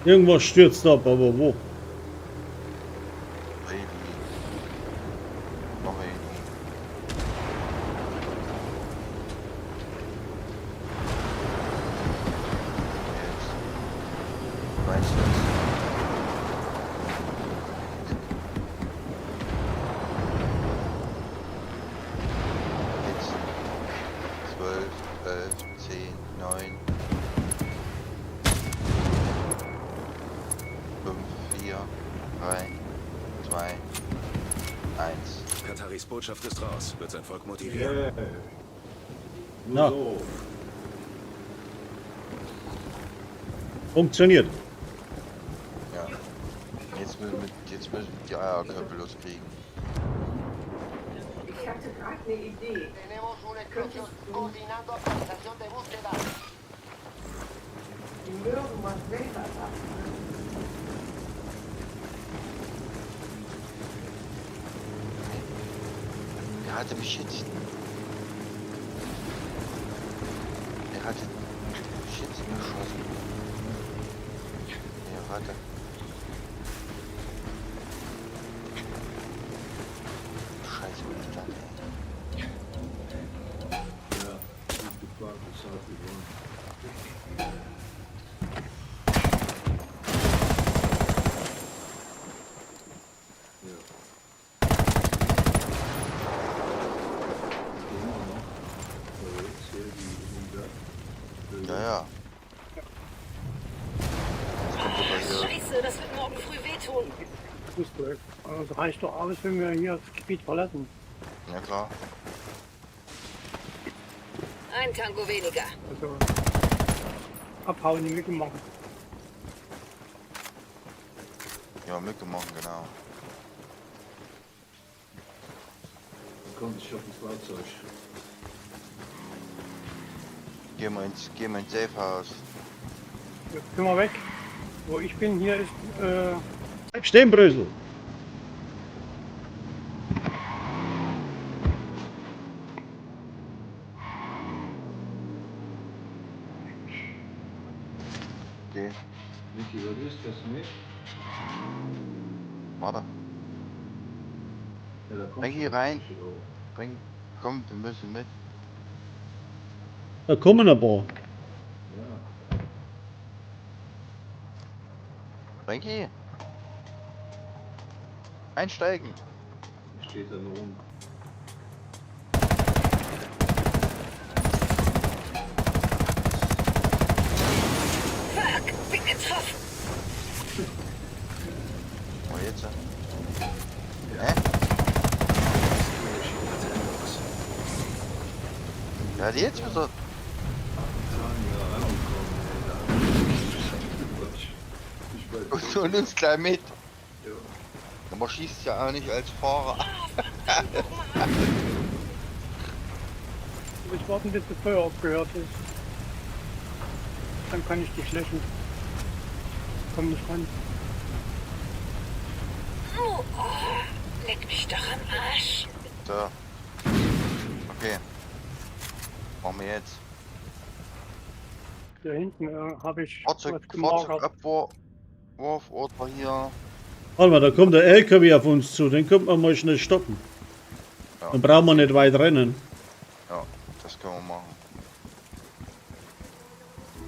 Speaker 1: Irgendwas stürzt ab, aber wo?
Speaker 2: Baby. Noch Baby. Jetzt. Meinst du das? Jetzt. 12, 11, 10, 9. 5, 4, 3, 2, 1.
Speaker 7: Kataris Botschaft ist raus. Wird sein Volk motivieren.
Speaker 6: Yeah.
Speaker 1: Na.
Speaker 6: So.
Speaker 1: Funktioniert.
Speaker 2: Ja. Jetzt müssen wir die Eierköpfe loskriegen.
Speaker 9: Ich hatte gerade eine Idee. Die mögen was selber sagen.
Speaker 2: Er hatte mich jetzt. Er hatte mich jetzt geschossen. Ja, warte. Scheiße, was ist das, ey?
Speaker 6: Ja, gut gefahren, das hat gewonnen. Ja. Immer noch. Aber jetzt hier die
Speaker 2: Ja, ja. Jetzt kommt aber hier.
Speaker 3: Scheiße, das wird morgen früh wehtun.
Speaker 4: Fußball. Also reicht doch aus, wenn wir hier das Gebiet verlassen.
Speaker 2: Ja, klar.
Speaker 3: Ein Tango weniger.
Speaker 4: Also abhauen, die Mücke machen.
Speaker 2: Ja, mitgemacht, genau.
Speaker 6: Dann kommt ich auf ein Fahrzeug.
Speaker 2: Gehen wir ins Safehouse.
Speaker 4: Jetzt sind wir weg. Wo ich bin, hier ist
Speaker 1: Bleib stehen, Brösel.
Speaker 2: Okay,
Speaker 6: Niki, was ist das nicht?
Speaker 2: warte.
Speaker 6: Ja, da kommt
Speaker 2: Bring
Speaker 6: schon
Speaker 2: hier rein.
Speaker 6: welche da.
Speaker 2: Bring. Komm, wir müssen mit.
Speaker 1: Da kommen ein paar.
Speaker 6: Ja.
Speaker 2: Frankie? Einsteigen.
Speaker 6: Da steht da nur rum.
Speaker 3: Fuck, bin getroffen.
Speaker 2: Oh, jetzt.
Speaker 7: Ja.
Speaker 2: Hä?
Speaker 7: Maschine hatte Endbox.
Speaker 2: Ja, jetzt wieder.
Speaker 6: Ja, angekommen, ey, da. Ich weiß
Speaker 2: Und uns gleich mit.
Speaker 6: Ja.
Speaker 2: Aber man schießt ja auch nicht als Fahrer.
Speaker 4: ich warten, bis das Feuer aufgehört ist. Dann kann ich dich löschen. Komm nicht ran.
Speaker 3: Oh, leck mich doch am Arsch.
Speaker 2: So. Okay. Machen wir jetzt.
Speaker 4: Hier hinten habe ich was gemarkert.
Speaker 2: Fahrzeugabwurf oder hier.
Speaker 1: Warte mal, da kommt der LKW auf uns zu. Den könnte man mal schnell stoppen.
Speaker 2: Ja.
Speaker 1: Dann brauchen wir nicht weit rennen.
Speaker 2: Ja, das können wir machen.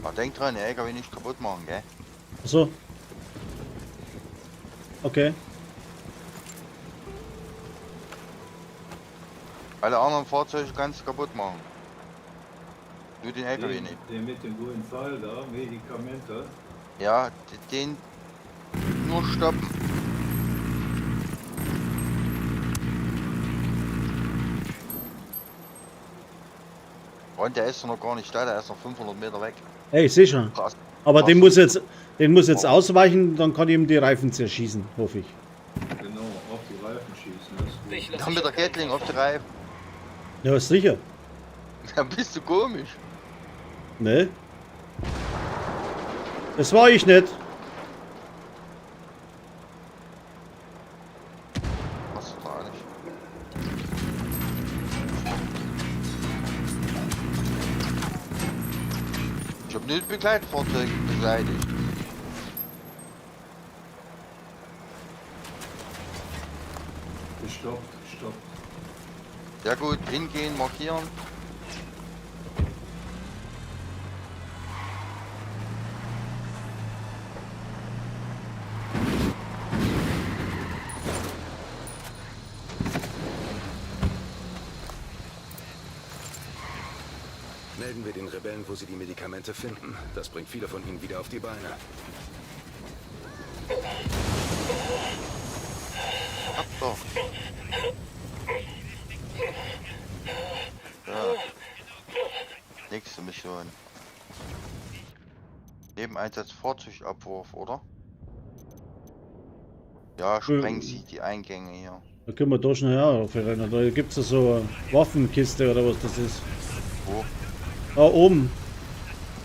Speaker 2: Aber denk dran, der LKW nicht kaputt machen, gell?
Speaker 1: So. Okay.
Speaker 2: Alle anderen Fahrzeuge kannst du kaputt machen. Nur den LKW nicht.
Speaker 6: Den mit dem grünen Pfeil da, Medikamente.
Speaker 2: Ja, den nur stoppen. Und der ist noch gar nicht da, der ist noch 500 Meter weg.
Speaker 1: Hey, sicher.
Speaker 2: Krass.
Speaker 1: Aber
Speaker 2: Krass.
Speaker 1: den muss jetzt ausweichen, dann kann ihm die Reifen zerschießen, hoffe ich.
Speaker 6: Genau, auf die Reifen schießen. Das ist gut.
Speaker 3: Ich
Speaker 2: Dann mit der Gatling auf die Reifen.
Speaker 1: Ja, ist sicher.
Speaker 2: Da bist du komisch.
Speaker 1: Ne? Das war ich nicht.
Speaker 2: Was da nicht? Ich hab nicht Begleitfahrzeug beseitigt.
Speaker 6: Gestoppt, gestoppt.
Speaker 2: Ja gut, hingehen, markieren.
Speaker 7: Melden wir den Rebellen, wo sie die Medikamente finden. Das bringt viele von ihnen wieder auf die Beine.
Speaker 2: Ab doch. Ja. Nächste Mission. Nebeneinsatz Fahrzeugabwurf, oder? Ja, sprengen Sie die Eingänge hier.
Speaker 1: Da können wir da schnell aufrennen. Da gibt es ja so eine Waffenkiste oder was das ist.
Speaker 2: Wo?
Speaker 1: Da oben.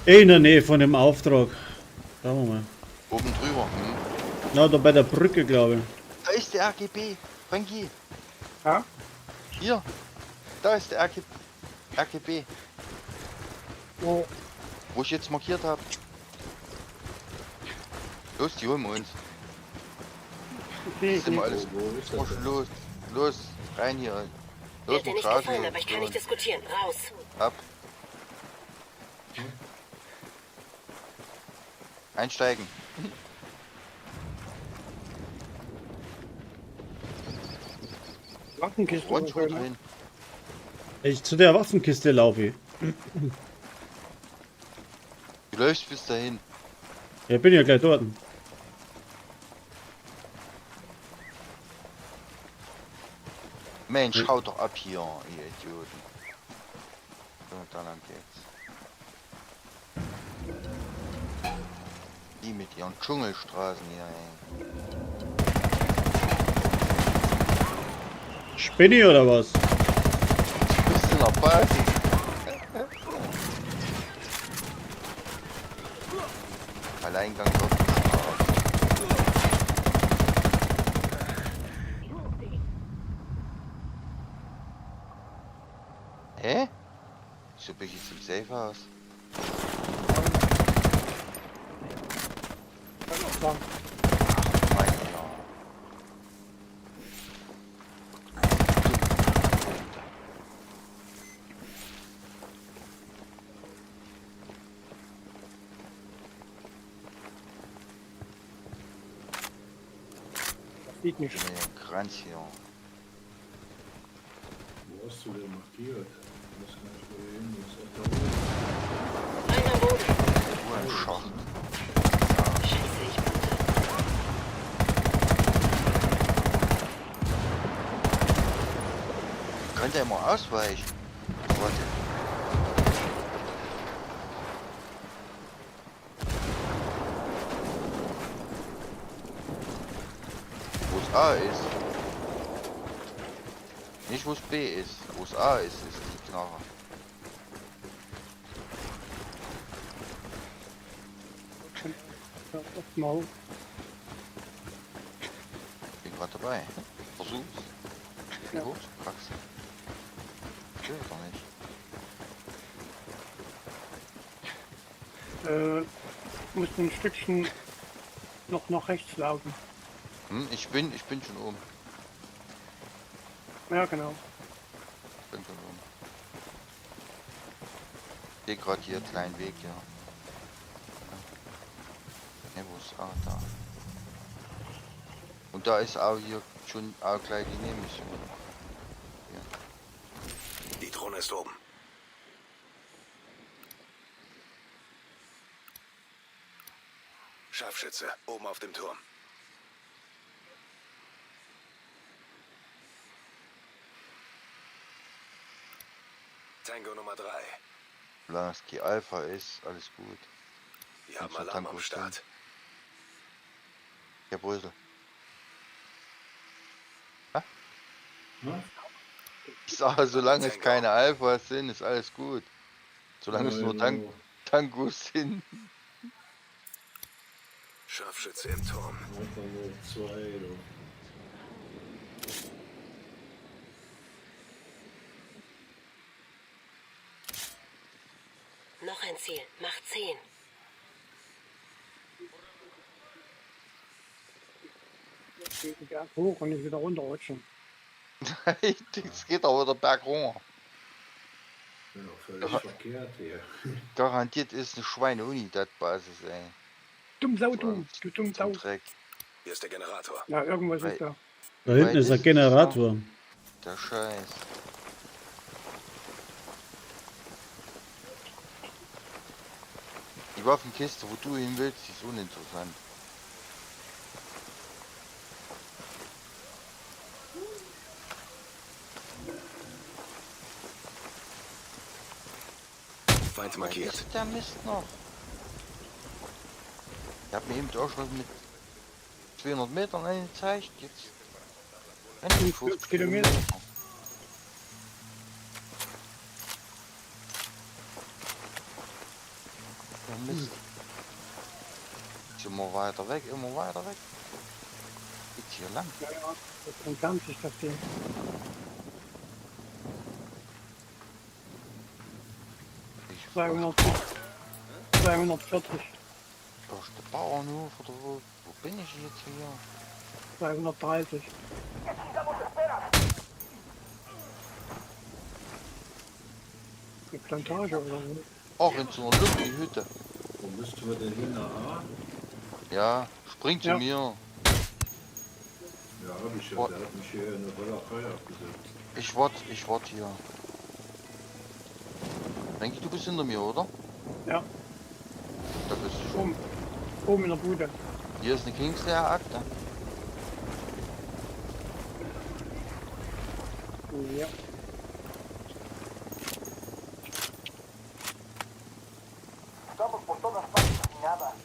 Speaker 1: In der Nähe von dem Auftrag. Schauen wir mal.
Speaker 2: Oben drüber. Hm?
Speaker 1: Na, da bei der Brücke, glaube ich.
Speaker 2: Da ist der RGB. Frankie.
Speaker 4: Ja?
Speaker 2: Hier. Da ist der RGB.
Speaker 4: Wo?
Speaker 2: Wo ich jetzt markiert habe. Los, die holen wir uns.
Speaker 4: Okay,
Speaker 2: Sind wir alles.
Speaker 6: Wo ist das denn?
Speaker 2: Los, los, rein hier. Los,
Speaker 3: Wird dir
Speaker 2: mit
Speaker 3: nicht
Speaker 2: Straße
Speaker 3: gefallen,
Speaker 2: hier.
Speaker 3: aber ich kann nicht diskutieren. Raus.
Speaker 2: Ab. Einsteigen.
Speaker 4: Waffenkiste.
Speaker 2: Rundschritt
Speaker 4: oder?
Speaker 2: hin.
Speaker 1: Ich zu der Waffenkiste laufe.
Speaker 2: Du läufst bis dahin.
Speaker 1: Ja, bin ja gleich dort.
Speaker 2: Mensch, hau doch ab hier, ihr Idioten. So, da lang geht's. Die mit ihren Dschungelstraßen hier, ey.
Speaker 1: Spinni oder was?
Speaker 2: Bist du noch Basis? Alleingang dort bestraft. Hä? Wieso bin ich jetzt im Safehouse?
Speaker 4: Ja,
Speaker 2: Mein Herr.
Speaker 4: das sieht nicht.
Speaker 2: Nee, Kranz hier.
Speaker 6: Wo hast du denn markiert? Ich weiß gar nicht, wo du hin musst. Ach, da oben.
Speaker 3: Einer am Boden.
Speaker 2: So ein Schacht.
Speaker 3: Scheiße, ich bin
Speaker 2: Könnte er mal ausweichen. Warte. Wo es A ist. Nicht wo es B ist. Wo es A ist die Knarre.
Speaker 4: Ja, das mal.
Speaker 2: Bin gerade dabei. Versuch's. Wie
Speaker 4: Ja.
Speaker 2: hoch? Praxis. Geht doch nicht.
Speaker 4: Muss ein Stückchen noch nach rechts laufen.
Speaker 2: Hm, ich bin schon oben.
Speaker 4: Ja, genau.
Speaker 2: Bin schon oben. Geh gerade hier kleinen Weg, ja. Ne, wo ist A da? Und da ist auch hier schon auch gleich die Nebenmission.
Speaker 7: Die Drohne ist oben. Scharfschütze, oben auf dem Turm. Tango Nummer 3.
Speaker 2: Solange es die Alpha ist, alles gut.
Speaker 7: Wir haben
Speaker 2: Und so
Speaker 7: Alarm am
Speaker 2: Tango
Speaker 7: Start.
Speaker 2: Ja, Brösel.
Speaker 6: Na?
Speaker 2: Ich sage, solange es keine Alphas sind, ist alles gut. Solange es nur
Speaker 6: Nein,
Speaker 2: Tangos sind.
Speaker 7: Scharfschütze im Turm.
Speaker 6: Einfach nur 2, du.
Speaker 3: Noch ein Ziel. Mach 10.
Speaker 4: Den Berg hoch und nicht wieder runterrutschen.
Speaker 2: Es geht aber wieder bergunter.
Speaker 6: Ich bin auch völlig verkehrt hier.
Speaker 2: Garantiert ist eine Schweine-Uni, das Basis, ey.
Speaker 4: Dumm Sau, du dumm Sau.
Speaker 2: Dreck.
Speaker 7: Hier ist der Generator.
Speaker 4: Ja, irgendwas ist da.
Speaker 1: Da hinten ist ein Generator.
Speaker 2: Der Scheiß. Die Waffenkiste, wo du hin willst, die ist uninteressant.
Speaker 7: Feind markiert.
Speaker 2: Ist der Mist noch? Ich hab mir eben auch schon mit 200 Metern angezeigt. Jetzt 50
Speaker 4: Kilometer.
Speaker 2: Der Mist. Ist immer weiter weg, immer weiter weg. Geht's hier lang?
Speaker 4: Ja, ja, das entfernt sich das Ding.
Speaker 2: Ich
Speaker 4: 240.
Speaker 2: Da ist der Bauernhof oder wo bin ich jetzt hier?
Speaker 4: 230. Die Plantage oder so.
Speaker 2: Auch in so einer Lucky-Hütte.
Speaker 6: Wo müssten wir denn hin? Nach A?
Speaker 2: Ja, spring zu
Speaker 4: Ja.
Speaker 2: mir.
Speaker 6: Ja, hab ich ja.
Speaker 2: Oh.
Speaker 6: Der hat mich hier in eine Rollerei abgesetzt.
Speaker 2: Ich warte hier. Denke, du bist hinter mir, oder?
Speaker 4: Ja,
Speaker 2: Da bist du schon.
Speaker 4: oben in der Bude.
Speaker 2: Hier ist eine Kingslayer-Akte.
Speaker 4: Ja.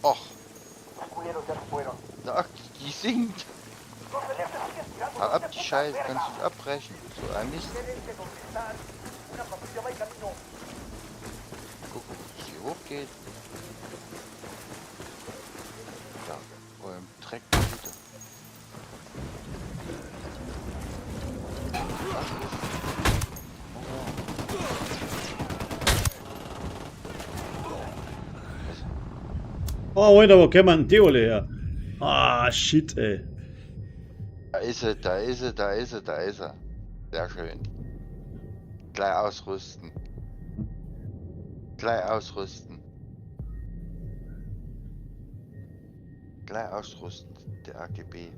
Speaker 2: Ach. Der Akte, die singt. Hau ab die Scheiße, kannst du abbrechen. So ein Mist. Guck, wie es hier hochgeht. Ja, eurem Dreck bitte.
Speaker 1: Oh, Alter, wo kommt man Deole her? Ah, shit, ey.
Speaker 2: Da ist er, da ist er, da ist er, da ist er. Sehr schön. Gleich ausrüsten. Gleich ausrüsten. Gleich ausrüsten, der AGB.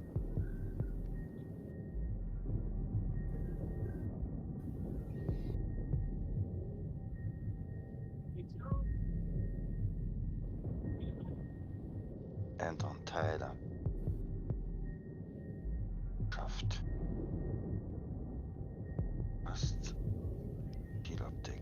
Speaker 2: Ändern Teile. Schafft. Passt. Zieloptik.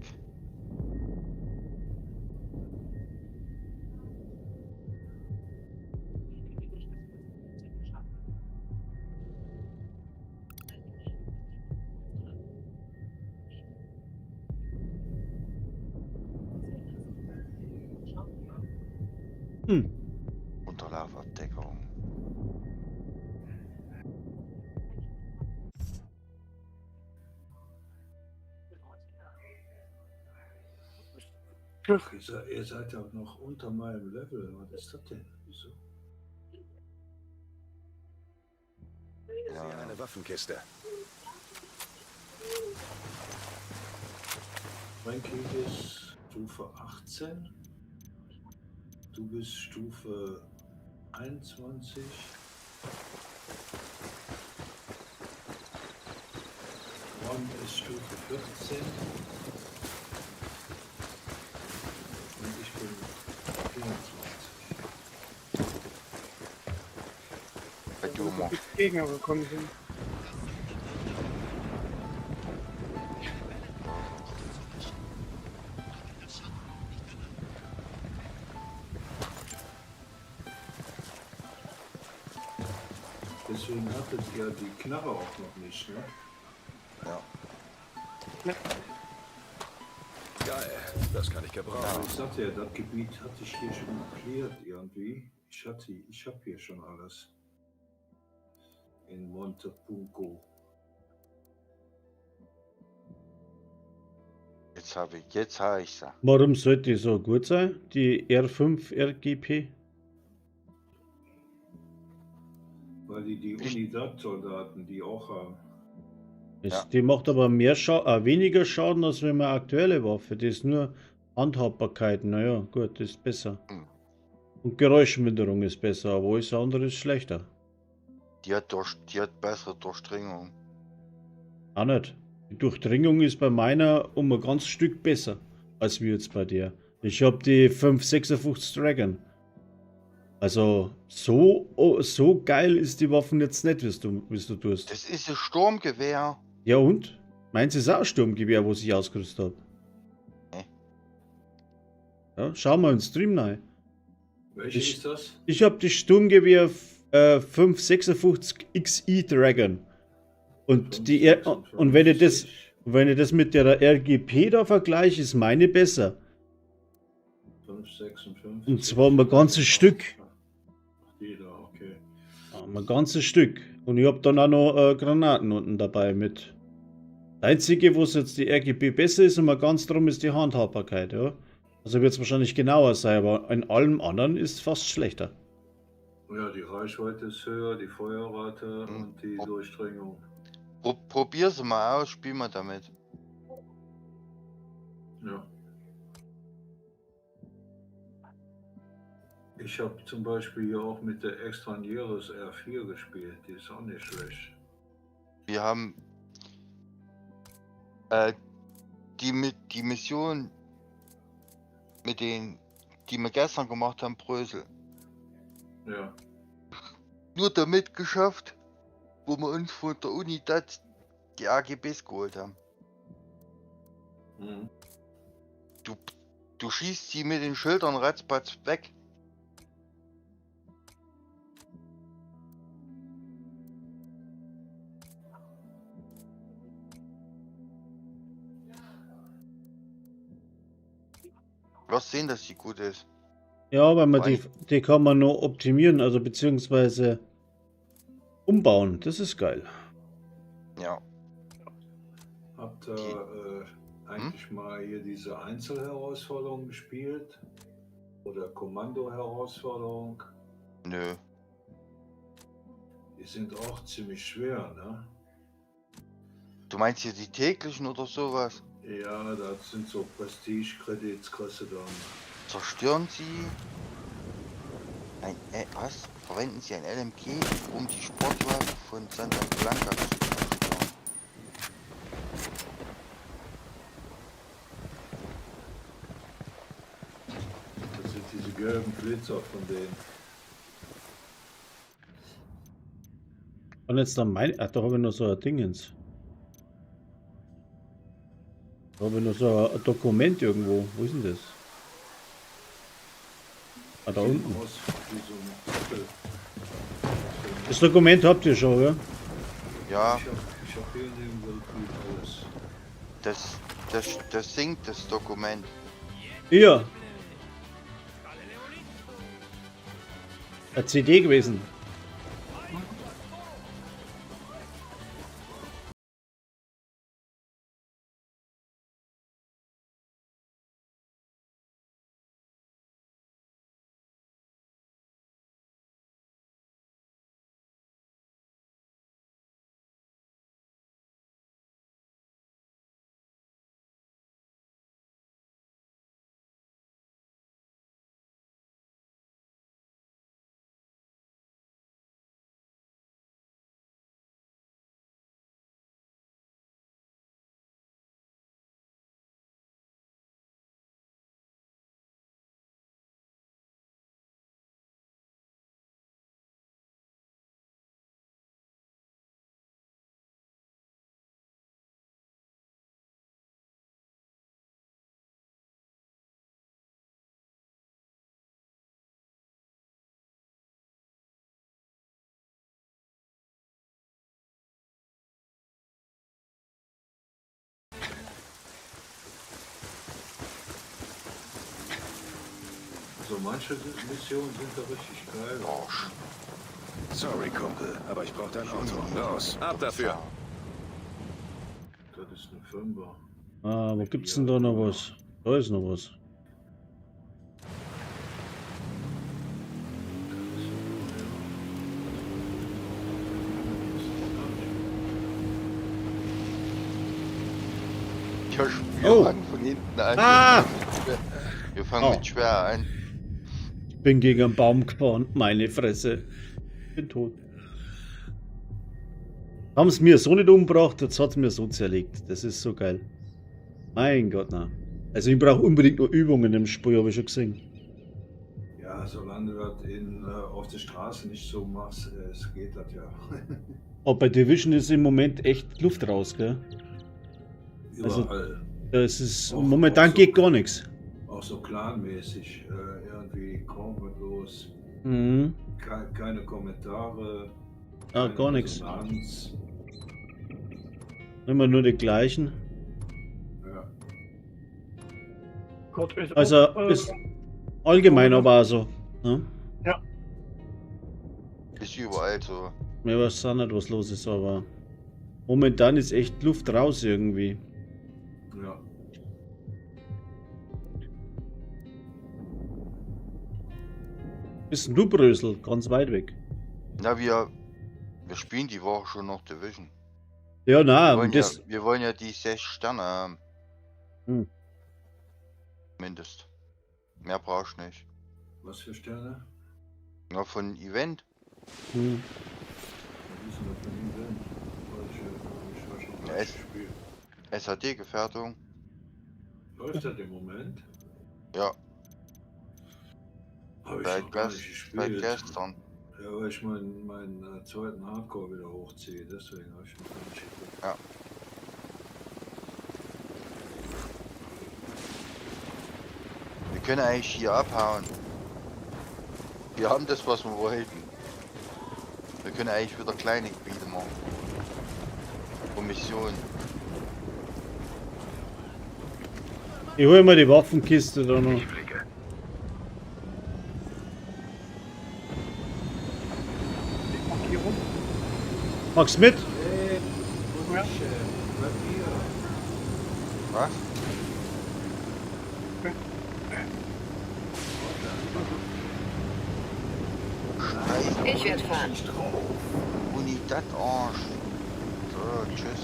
Speaker 2: Unterlaufabdeckung.
Speaker 6: Ach, ihr seid ja noch unter meinem Level. Was ist das denn? Wieso?
Speaker 7: Hier eine Waffenkiste.
Speaker 6: Frankie ist Stufe 18. Du bist Stufe 21. Ron ist Stufe 14. Und ich bin 24.
Speaker 2: Bei du mal.
Speaker 4: Die Gegner gekommen sind.
Speaker 6: Deswegen hattet ihr die Knarre auch noch nicht, ne?
Speaker 2: Ja.
Speaker 7: Geil, das kann ich
Speaker 6: Aber
Speaker 7: gebrauchen.
Speaker 6: ich sagte ja, das Gebiet hatte ich hier schon cleared irgendwie. Ich habe hier schon alles. In Montepunco.
Speaker 2: Jetzt habe ich sie.
Speaker 1: Warum sollte die so gut sein, die R5 RGP?
Speaker 6: Weil die Unidad-Soldaten die auch haben.
Speaker 2: Ja.
Speaker 1: Die macht aber weniger Schaden als wenn man aktuelle Waffe. Die ist nur Handhabbarkeit. Naja, gut, das ist besser.
Speaker 2: Hm.
Speaker 1: Und Geräuschminderung ist besser, aber alles andere ist schlechter.
Speaker 2: Die hat bessere Durchdringung.
Speaker 1: Auch nicht. Die Durchdringung ist bei meiner um ein ganz Stück besser als wie jetzt bei dir. Ich habe die 556 Dragon. Also so geil ist die Waffen jetzt nicht, wie du tust.
Speaker 2: Das ist ein Sturmgewehr.
Speaker 1: Ja und? Meins ist auch ein Sturmgewehr, wo ich ausgerüstet habe.
Speaker 2: Nee.
Speaker 1: Ja, schau mal im Stream rein.
Speaker 6: Welche ist das?
Speaker 1: Ich habe die Sturmgewehr 556 XI Dragon. Und wenn ich das mit der RGP da vergleiche, ist meine besser.
Speaker 6: 556.
Speaker 1: Und zwar um ein ganzes Stück.
Speaker 6: Die da, okay.
Speaker 1: Um ein ganzes Stück. Und ich habe dann auch noch Granaten unten dabei mit. Das Einzige, wo es jetzt die RGB besser ist und mal ganz drum, ist die Handhabbarkeit. Ja? Also wird es wahrscheinlich genauer sein, aber in allem anderen ist es fast schlechter.
Speaker 6: Ja, die Reichweite ist höher, die Feuerrate und die Durchdringung.
Speaker 2: Probier sie mal aus, spiel mal damit.
Speaker 6: Ja. Ich habe zum Beispiel hier auch mit der Extranieres R4 gespielt, die ist auch nicht schlecht.
Speaker 2: Wir haben die Mission mit denen, die wir gestern gemacht haben, Brösel.
Speaker 6: Ja.
Speaker 2: Nur damit geschafft, wo wir uns von der Unidad die AGBs geholt haben.
Speaker 6: Mhm.
Speaker 2: Du schießt sie mit den Schildern ratzfatz weg. Du wirst sehen, dass sie gut ist.
Speaker 1: Ja, weil man die kann man nur optimieren, also beziehungsweise umbauen. Das ist geil.
Speaker 2: Ja.
Speaker 6: Habt ihr eigentlich mal hier diese Einzelherausforderung gespielt? Oder Kommando-Herausforderung?
Speaker 2: Nö.
Speaker 6: Die sind auch ziemlich schwer, ne?
Speaker 2: Du meinst hier die täglichen oder sowas?
Speaker 6: Ja, das sind so Prestige-Credits, kriegst du dann.
Speaker 2: Zerstören Sie was? Verwenden Sie ein LMG, um die Sportwagen von Santa Blanca zu zerstören?
Speaker 6: Das sind diese gelben Blitzer von denen.
Speaker 1: Und jetzt dann ach, da habe ich noch so ein Dingens. Da habe ich noch so ein Dokument irgendwo. Wo ist denn das? Ah, da unten. Das Dokument habt ihr schon, oder?
Speaker 2: Ja.
Speaker 6: Ich hab hier in dem Weltbild alles.
Speaker 2: Das singt das Dokument.
Speaker 1: Ja. Eine CD gewesen.
Speaker 6: Also manche Missionen sind da richtig geil.
Speaker 2: Arsch.
Speaker 7: Sorry, Kumpel, aber ich brauche dein Auto. Los, ab dafür.
Speaker 6: Das ist eine Fünfer.
Speaker 1: Ah, wo gibt's denn da noch was? Da ist noch was.
Speaker 2: Ja, wir
Speaker 1: Oh.
Speaker 2: fangen von hinten an.
Speaker 1: Ah!
Speaker 2: Wir fangen
Speaker 1: Oh.
Speaker 2: mit schwer an.
Speaker 1: Ich bin gegen einen Baum gefahren. Meine Fresse. Ich bin tot. Haben es mir so nicht umgebracht, jetzt hat es mir so zerlegt. Das ist so geil. Mein Gott, na. Also ich brauche unbedingt noch Übungen im Spiel, habe ich schon gesehen.
Speaker 6: Ja, solange du das auf der Straße nicht so machst, es geht das ja.
Speaker 1: Aber bei Division ist im Moment echt Luft raus, gell? Also-
Speaker 6: Überall.
Speaker 1: Das ist,
Speaker 6: Auch-
Speaker 1: momentan
Speaker 6: auch so-
Speaker 1: geht gar nichts.
Speaker 6: Auch so clanmäßig. Irgendwie kommentarlos.
Speaker 1: Mhm.
Speaker 6: Keine Kommentare.
Speaker 1: Ah,
Speaker 6: keine
Speaker 1: gar nichts.
Speaker 6: Resonanz.
Speaker 1: Immer nur die gleichen.
Speaker 6: Ja.
Speaker 4: Gott ist
Speaker 1: Also
Speaker 4: auch,
Speaker 1: ist allgemein aber auch so. Ne?
Speaker 2: Ist überall so.
Speaker 1: Ich weiß auch nicht, was los ist, aber momentan ist echt Luft raus irgendwie.
Speaker 6: Ja.
Speaker 1: Bist denn du, Brösel? Ganz weit weg.
Speaker 2: Na, wir spielen die Woche schon noch Division.
Speaker 1: Ja,
Speaker 2: Wir
Speaker 1: na,
Speaker 2: wollen,
Speaker 1: das.
Speaker 2: ja, wir wollen ja die 6 Sterne haben.
Speaker 1: Hm.
Speaker 2: Mindest. Mehr brauchst du nicht.
Speaker 6: Was für Sterne?
Speaker 2: Ja, von Event.
Speaker 1: Hm.
Speaker 6: Was ist denn das von ihm denn? Ich war schon
Speaker 2: Ja,
Speaker 6: falsch
Speaker 2: es-
Speaker 6: gespielt.
Speaker 2: SAD-Gefährdung.
Speaker 6: Läuft das im Moment?
Speaker 2: Ja,
Speaker 6: Habe ich
Speaker 2: seit,
Speaker 6: noch gar nicht
Speaker 2: seit
Speaker 6: gespielt.
Speaker 2: gestern.
Speaker 6: Ja, weil ich meinen zweiten Hardcore wieder hochziehe, deswegen habe ich noch gar nicht geguckt.
Speaker 2: Ja. Wir können eigentlich hier abhauen. Wir haben das, was wir wollten. Wir können eigentlich wieder kleine Gebiete machen. Und Missionen.
Speaker 1: Ich hole mal die Waffenkiste da noch.
Speaker 8: Ich fliege.
Speaker 4: Markierung.
Speaker 1: Magst mit?
Speaker 6: Hey,
Speaker 4: Ja.
Speaker 6: bleib hier.
Speaker 2: Was? Scheiße.
Speaker 3: Ich werde fahren.
Speaker 2: Uni, das Arsch. So, tschüss.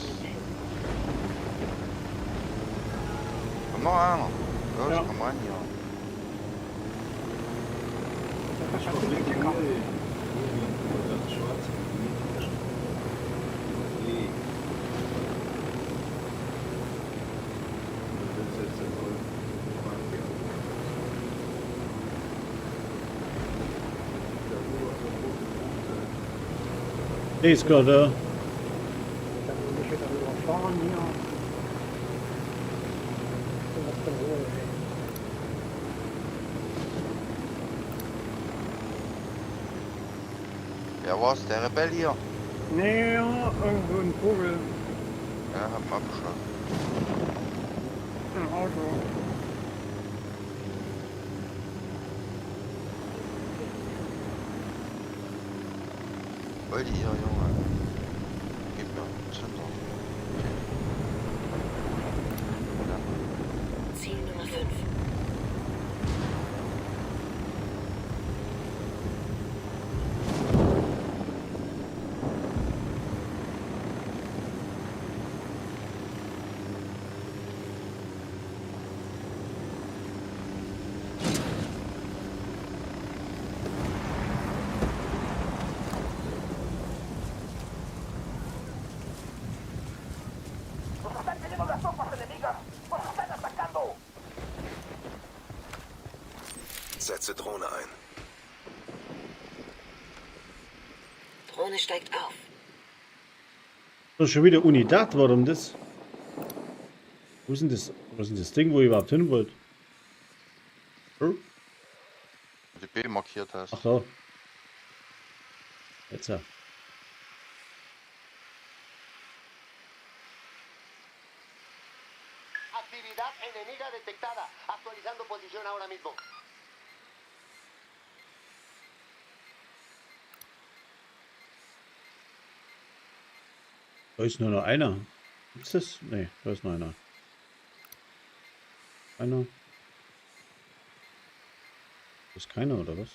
Speaker 2: Komm mal einer. Los,
Speaker 4: Ja.
Speaker 2: komm ran hier.
Speaker 4: Das ist ein Kollege gekommen.
Speaker 6: Das schwarze Gebiet. Nee. Das ist jetzt der neue Marke. Der rote Punkte.
Speaker 1: Der ist gerade da.
Speaker 4: Dann will ich wieder überfahren hier. So was für Ruhe, ey.
Speaker 2: Wer war's? Der Rebell hier?
Speaker 4: Nee, ja, irgendwo ein Vogel
Speaker 2: Ja, hab ihn abgeschossen.
Speaker 4: im Auto.
Speaker 2: Wollt ihr, Junge? Gib mir einen Zünder.
Speaker 3: Ziel Nummer 5.
Speaker 7: Setze Drohne ein.
Speaker 3: Drohne steigt auf.
Speaker 1: Das ist schon wieder Unidad, warum das? Wo ist denn das? Was ist denn das Ding, wo ich überhaupt hin wollte? Hm?
Speaker 2: Die B markiert hast.
Speaker 1: Ach da. Jetzt ja.
Speaker 10: Actividad enemiga detectada. Actualizando posición ahora mismo.
Speaker 1: Da ist nur noch einer. Ist das? Nee, da ist noch einer. Einer. Da ist keiner, oder was?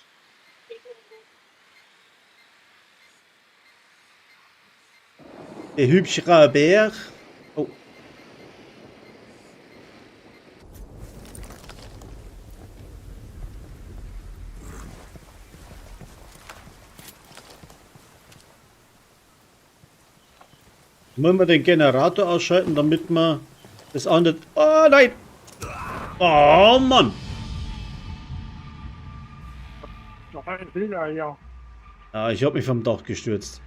Speaker 1: Der hübsche Bär. Oh. Müssen wir den Generator ausschalten, damit wir das andere... Oh nein! Oh Mann!
Speaker 4: Noch ein Bilder, ja.
Speaker 1: Ah, ich habe mich vom Dach gestürzt.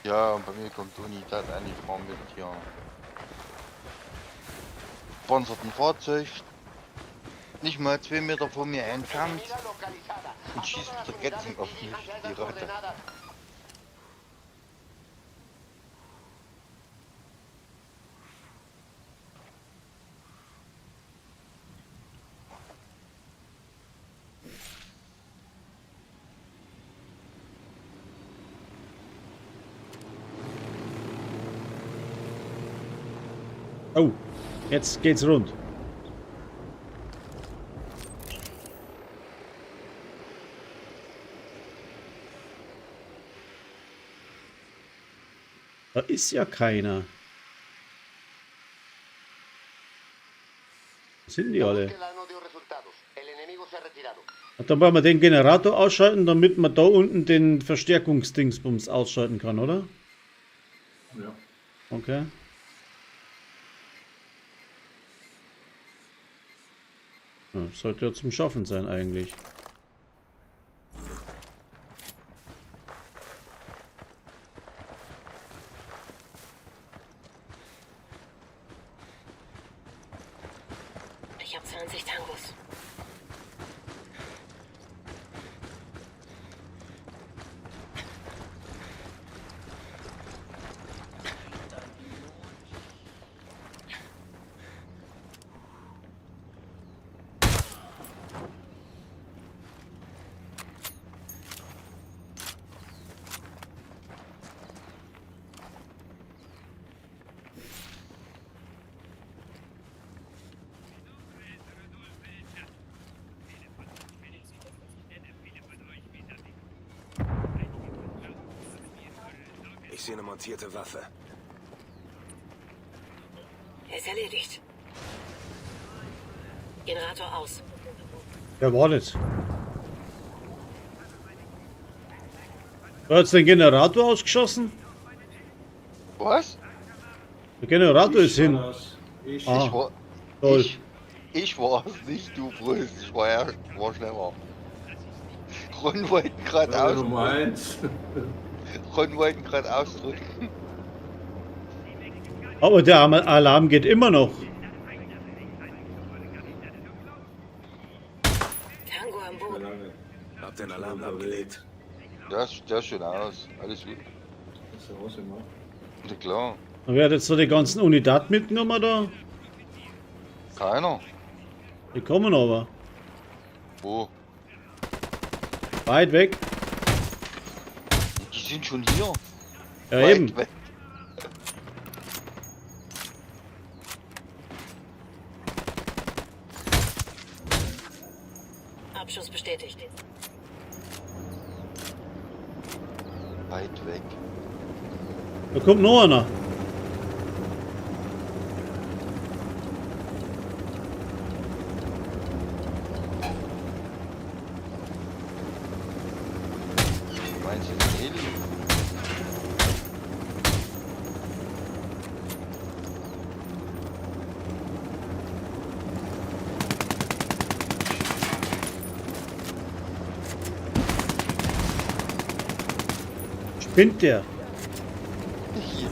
Speaker 2: Ja, und bei mir kommt Unität an die Frau mit hier. Panzerten Fahrzeug. Nicht mal 2 Meter von mir entfernt. Und schießt mit der Gatling auf mich, die Ratte.
Speaker 1: Oh, jetzt geht's rund. Da ist ja keiner. Wo sind die alle? Dann wollen wir den Generator ausschalten, damit man da unten den Verstärkungsdingsbums ausschalten kann, oder?
Speaker 6: Ja.
Speaker 1: Okay. Ja, sollte ja zum Schaffen sein eigentlich.
Speaker 3: Ich habe 20 Tangos.
Speaker 7: Ich sehe eine montierte Waffe.
Speaker 3: Ist erledigt. Generator aus.
Speaker 1: Wer war das? Du hast den Generator ausgeschossen?
Speaker 2: Was?
Speaker 1: Der Generator ist hin.
Speaker 6: Ich
Speaker 1: Ah.
Speaker 2: Ich war.
Speaker 1: Toll.
Speaker 2: Ich war es nicht, du Brüst. Ich war schneller. Ron wollten gerade
Speaker 6: war
Speaker 2: aus.
Speaker 6: Nummer 1.
Speaker 2: Ron wollten gerade ausdrücken.
Speaker 1: Aber der Alarm geht immer noch.
Speaker 3: Tango am Boden.
Speaker 7: Hab den Alarm abgelegt.
Speaker 2: Der ist schon aus. Alles gut.
Speaker 6: Hast du rausgemacht?
Speaker 2: Na klar.
Speaker 1: Und wer hat jetzt so die ganzen Unidaten mitgenommen da?
Speaker 2: Keiner.
Speaker 1: Die kommen aber.
Speaker 2: Wo?
Speaker 1: Weit weg.
Speaker 2: Die sind schon hier.
Speaker 1: Ja,
Speaker 2: Weit
Speaker 1: eben.
Speaker 2: weg.
Speaker 3: Abschuss bestätigt.
Speaker 2: Weit weg.
Speaker 1: Da kommt noch einer.
Speaker 2: Meinst du den Heli?
Speaker 1: Spinnt der?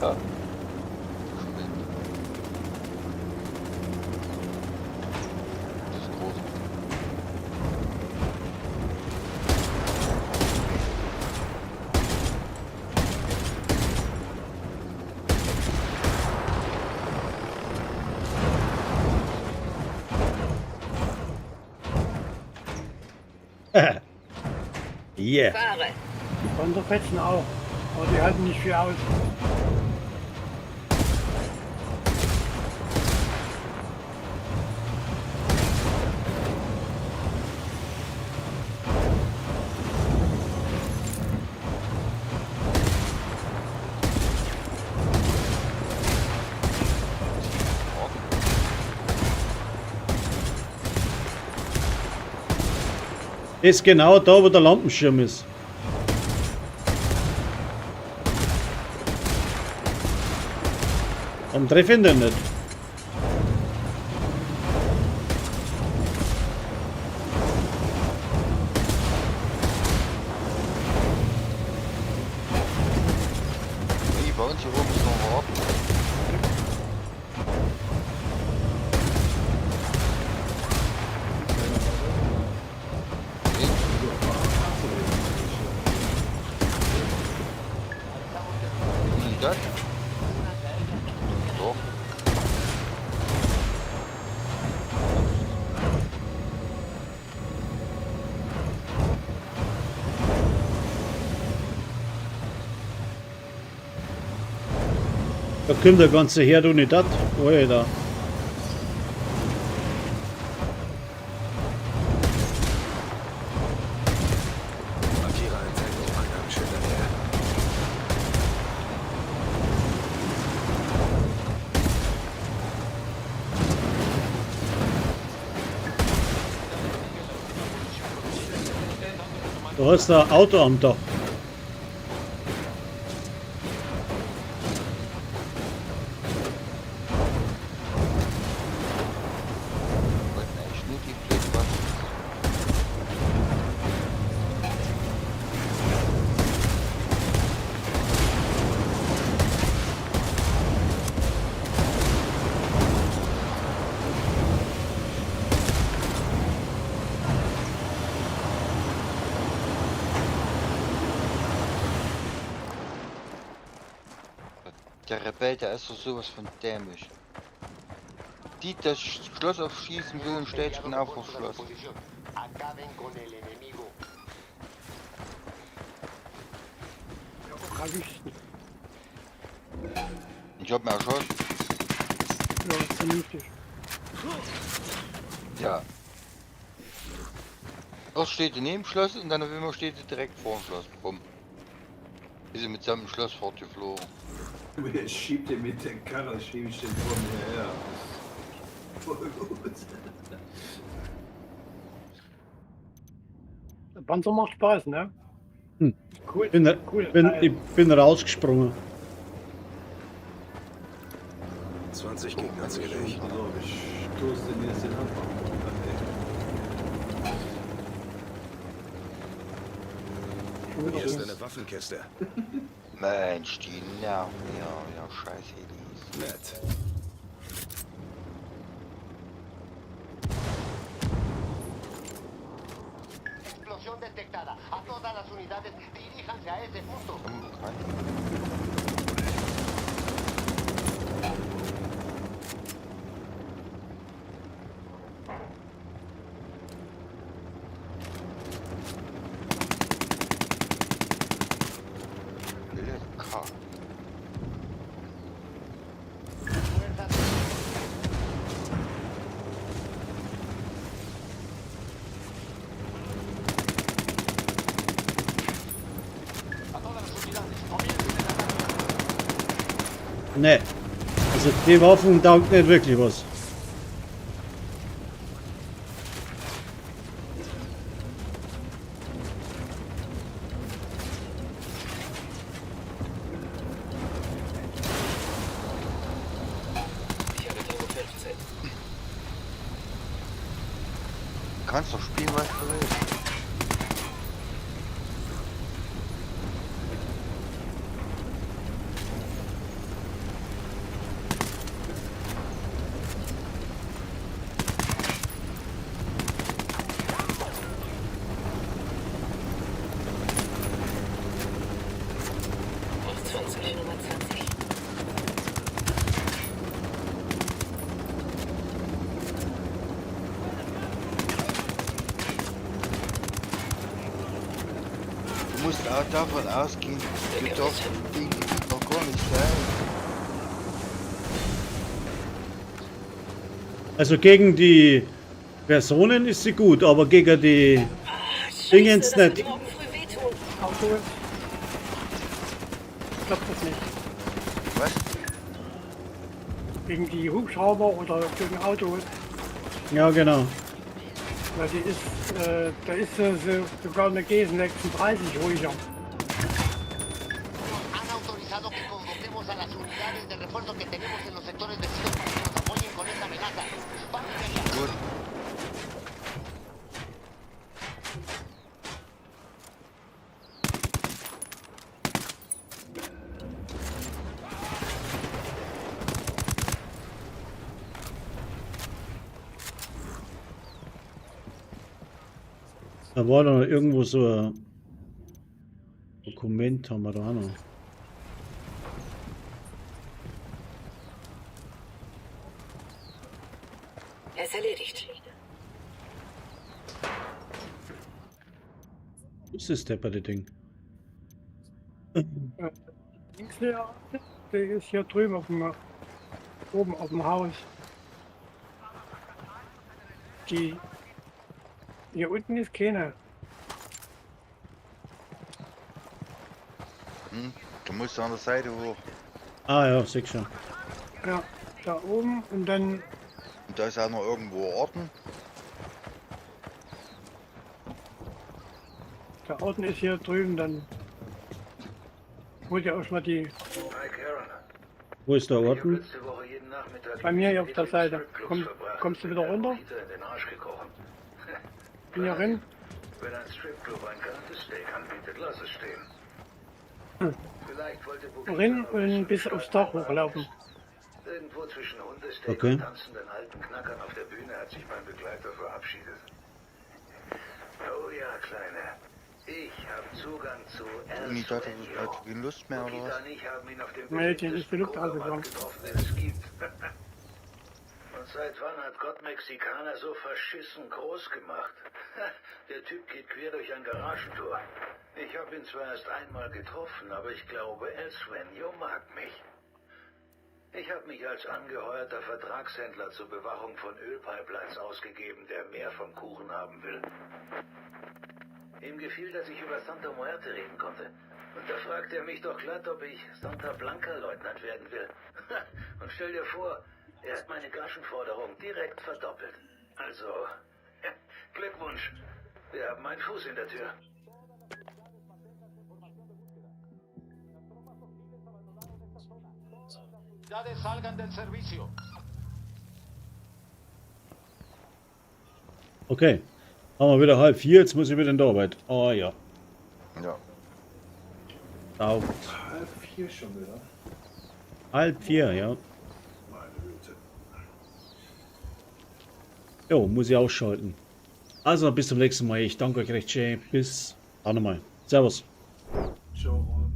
Speaker 2: Ja. Das ist groß.
Speaker 1: Yeah.
Speaker 3: Fahre.
Speaker 4: Panzerfetzen auch. Aber die halten nicht viel aus.
Speaker 1: Ist genau da, wo der Lampenschirm ist. Warum treffe ich ihn denn nicht?
Speaker 2: Nee, bei uns hier oben ist noch ein Raben. Wie ist das? Doch.
Speaker 1: Da kommt der ganze Herd ohne das. Alter.
Speaker 7: Markiere ein Zentrum Angangsschilder her.
Speaker 1: Du hast ein Auto am Dach.
Speaker 2: Wollten eigentlich nur die blöden Waffen. Der Rebell, der ist doch sowas von dämlich. Die das Schloss aufschießen will und stellt sich genau vor das Schloss.
Speaker 4: Ja, erwischt.
Speaker 2: Ich hab mir erschossen.
Speaker 4: Ja, vernünftig.
Speaker 2: Ja. Erst steht er neben dem Schloss und dann auf einmal steht er direkt vor dem Schloss. Bumm. Ist er mit seinem Schloss fortgeflogen.
Speaker 6: Wer schiebt den mit der Karre, schiebe ich den vor mir her. Voll gut.
Speaker 4: Der Panzer macht Spaß, ne?
Speaker 1: Hm.
Speaker 4: Cool. Cool.
Speaker 1: Ich bin rausgesprungen.
Speaker 7: 20 Gegner zähle ich.
Speaker 6: Also, ich stoße den jetzt den Anfang.
Speaker 7: Hier ist eine Waffenkiste.
Speaker 2: Mensch, die nerven ja scheiß Helis.
Speaker 7: Nett.
Speaker 8: Explosión detectada. A todas las unidades, diríjanse a ese punto.
Speaker 2: Lecker.
Speaker 1: Ne. Also die Waffen taugt nicht wirklich was.
Speaker 2: Du kannst doch spielen, was du willst.
Speaker 3: Auf 20, Nummer 20.
Speaker 2: musst auch davon ausgehen, du darfst das Ding noch gar nicht sein.
Speaker 1: Also gegen die Personen ist sie gut, aber gegen die Dingens
Speaker 3: Das wird
Speaker 1: nicht.
Speaker 3: morgen früh wehtun.
Speaker 4: Auto. Ich glaube das nicht.
Speaker 2: Was?
Speaker 4: Gegen die Hubschrauber oder gegen Autos.
Speaker 1: Ja, genau.
Speaker 4: Weil die ist, da ist sogar eine G36 ruhiger.
Speaker 8: Han autorizado que convoquemos a las unidades de refuerzo que tenemos en los sectores vecinos para que nos apoyen con esta amenaza. Vamos allá.
Speaker 2: Gut.
Speaker 1: Da war doch irgendwo so ein Dokument, haben wir da auch noch.
Speaker 3: Er ist erledigt.
Speaker 1: Was ist das depperte Ding?
Speaker 4: Links der ist hier drüben oben auf dem Haus. Die hier unten ist keine.
Speaker 2: Du musst an der Seite hoch.
Speaker 1: Ah ja, sehe ich schon.
Speaker 4: Ja, da oben und dann
Speaker 2: Und da ist auch noch irgendwo Orden.
Speaker 4: der Orden ist hier drüben, dann holt ihr auch schon mal die
Speaker 1: Wo ist der Orden?
Speaker 4: bei mir hier auf der Seite. Kommst du wieder runter? Hier rein.
Speaker 6: Wenn ein Stripclub ein kaltes Steak anbietet, lass es stehen. Vielleicht wollte
Speaker 4: Rein und bis aufs Dach hochlaufen.
Speaker 6: Irgendwo zwischen Hundesteak
Speaker 1: Okay.
Speaker 6: und tanzenden alten Knackern auf der Bühne hat sich mein Begleiter verabschiedet. Oh ja, Kleine. Ich habe Zugang zu
Speaker 2: Nicht hat er keine Lust mehr oder was?
Speaker 6: und ich haben ihn auf dem
Speaker 4: Nee, die ist die Luft ausgegangen.
Speaker 6: getroffen, den es gibt. Und seit wann hat Gott Mexikaner so verschissen groß gemacht? Der Typ geht quer durch ein Garagentor. Ich habe ihn zwar erst einmal getroffen, aber ich glaube, El Sueño mag mich. Ich habe mich als angeheuerter Vertragshändler zur Bewachung von Ölpipelines ausgegeben, der mehr vom Kuchen haben will. Ihm gefiel, dass ich über Santa Muerte reden konnte. Und da fragte er mich doch glatt, ob ich Santa Blanca Leutnant werden will. Und stell dir vor, er hat meine Gagenforderung direkt verdoppelt. Also, Glückwunsch. Wir haben einen Fuß in der Tür.
Speaker 8: Unidades salgan del servicio.
Speaker 1: Okay. Haben wir wieder 3:30, jetzt muss ich wieder in der Arbeit. Ah ja.
Speaker 2: Ja.
Speaker 1: Taugt.
Speaker 6: 3:30 schon wieder.
Speaker 1: 3:30, ja.
Speaker 6: Meine Güte.
Speaker 1: Jo, muss ich ausschalten. Also bis zum nächsten Mal. Ich danke euch recht schön. Bis dann nochmal. Servus.
Speaker 6: Ciao.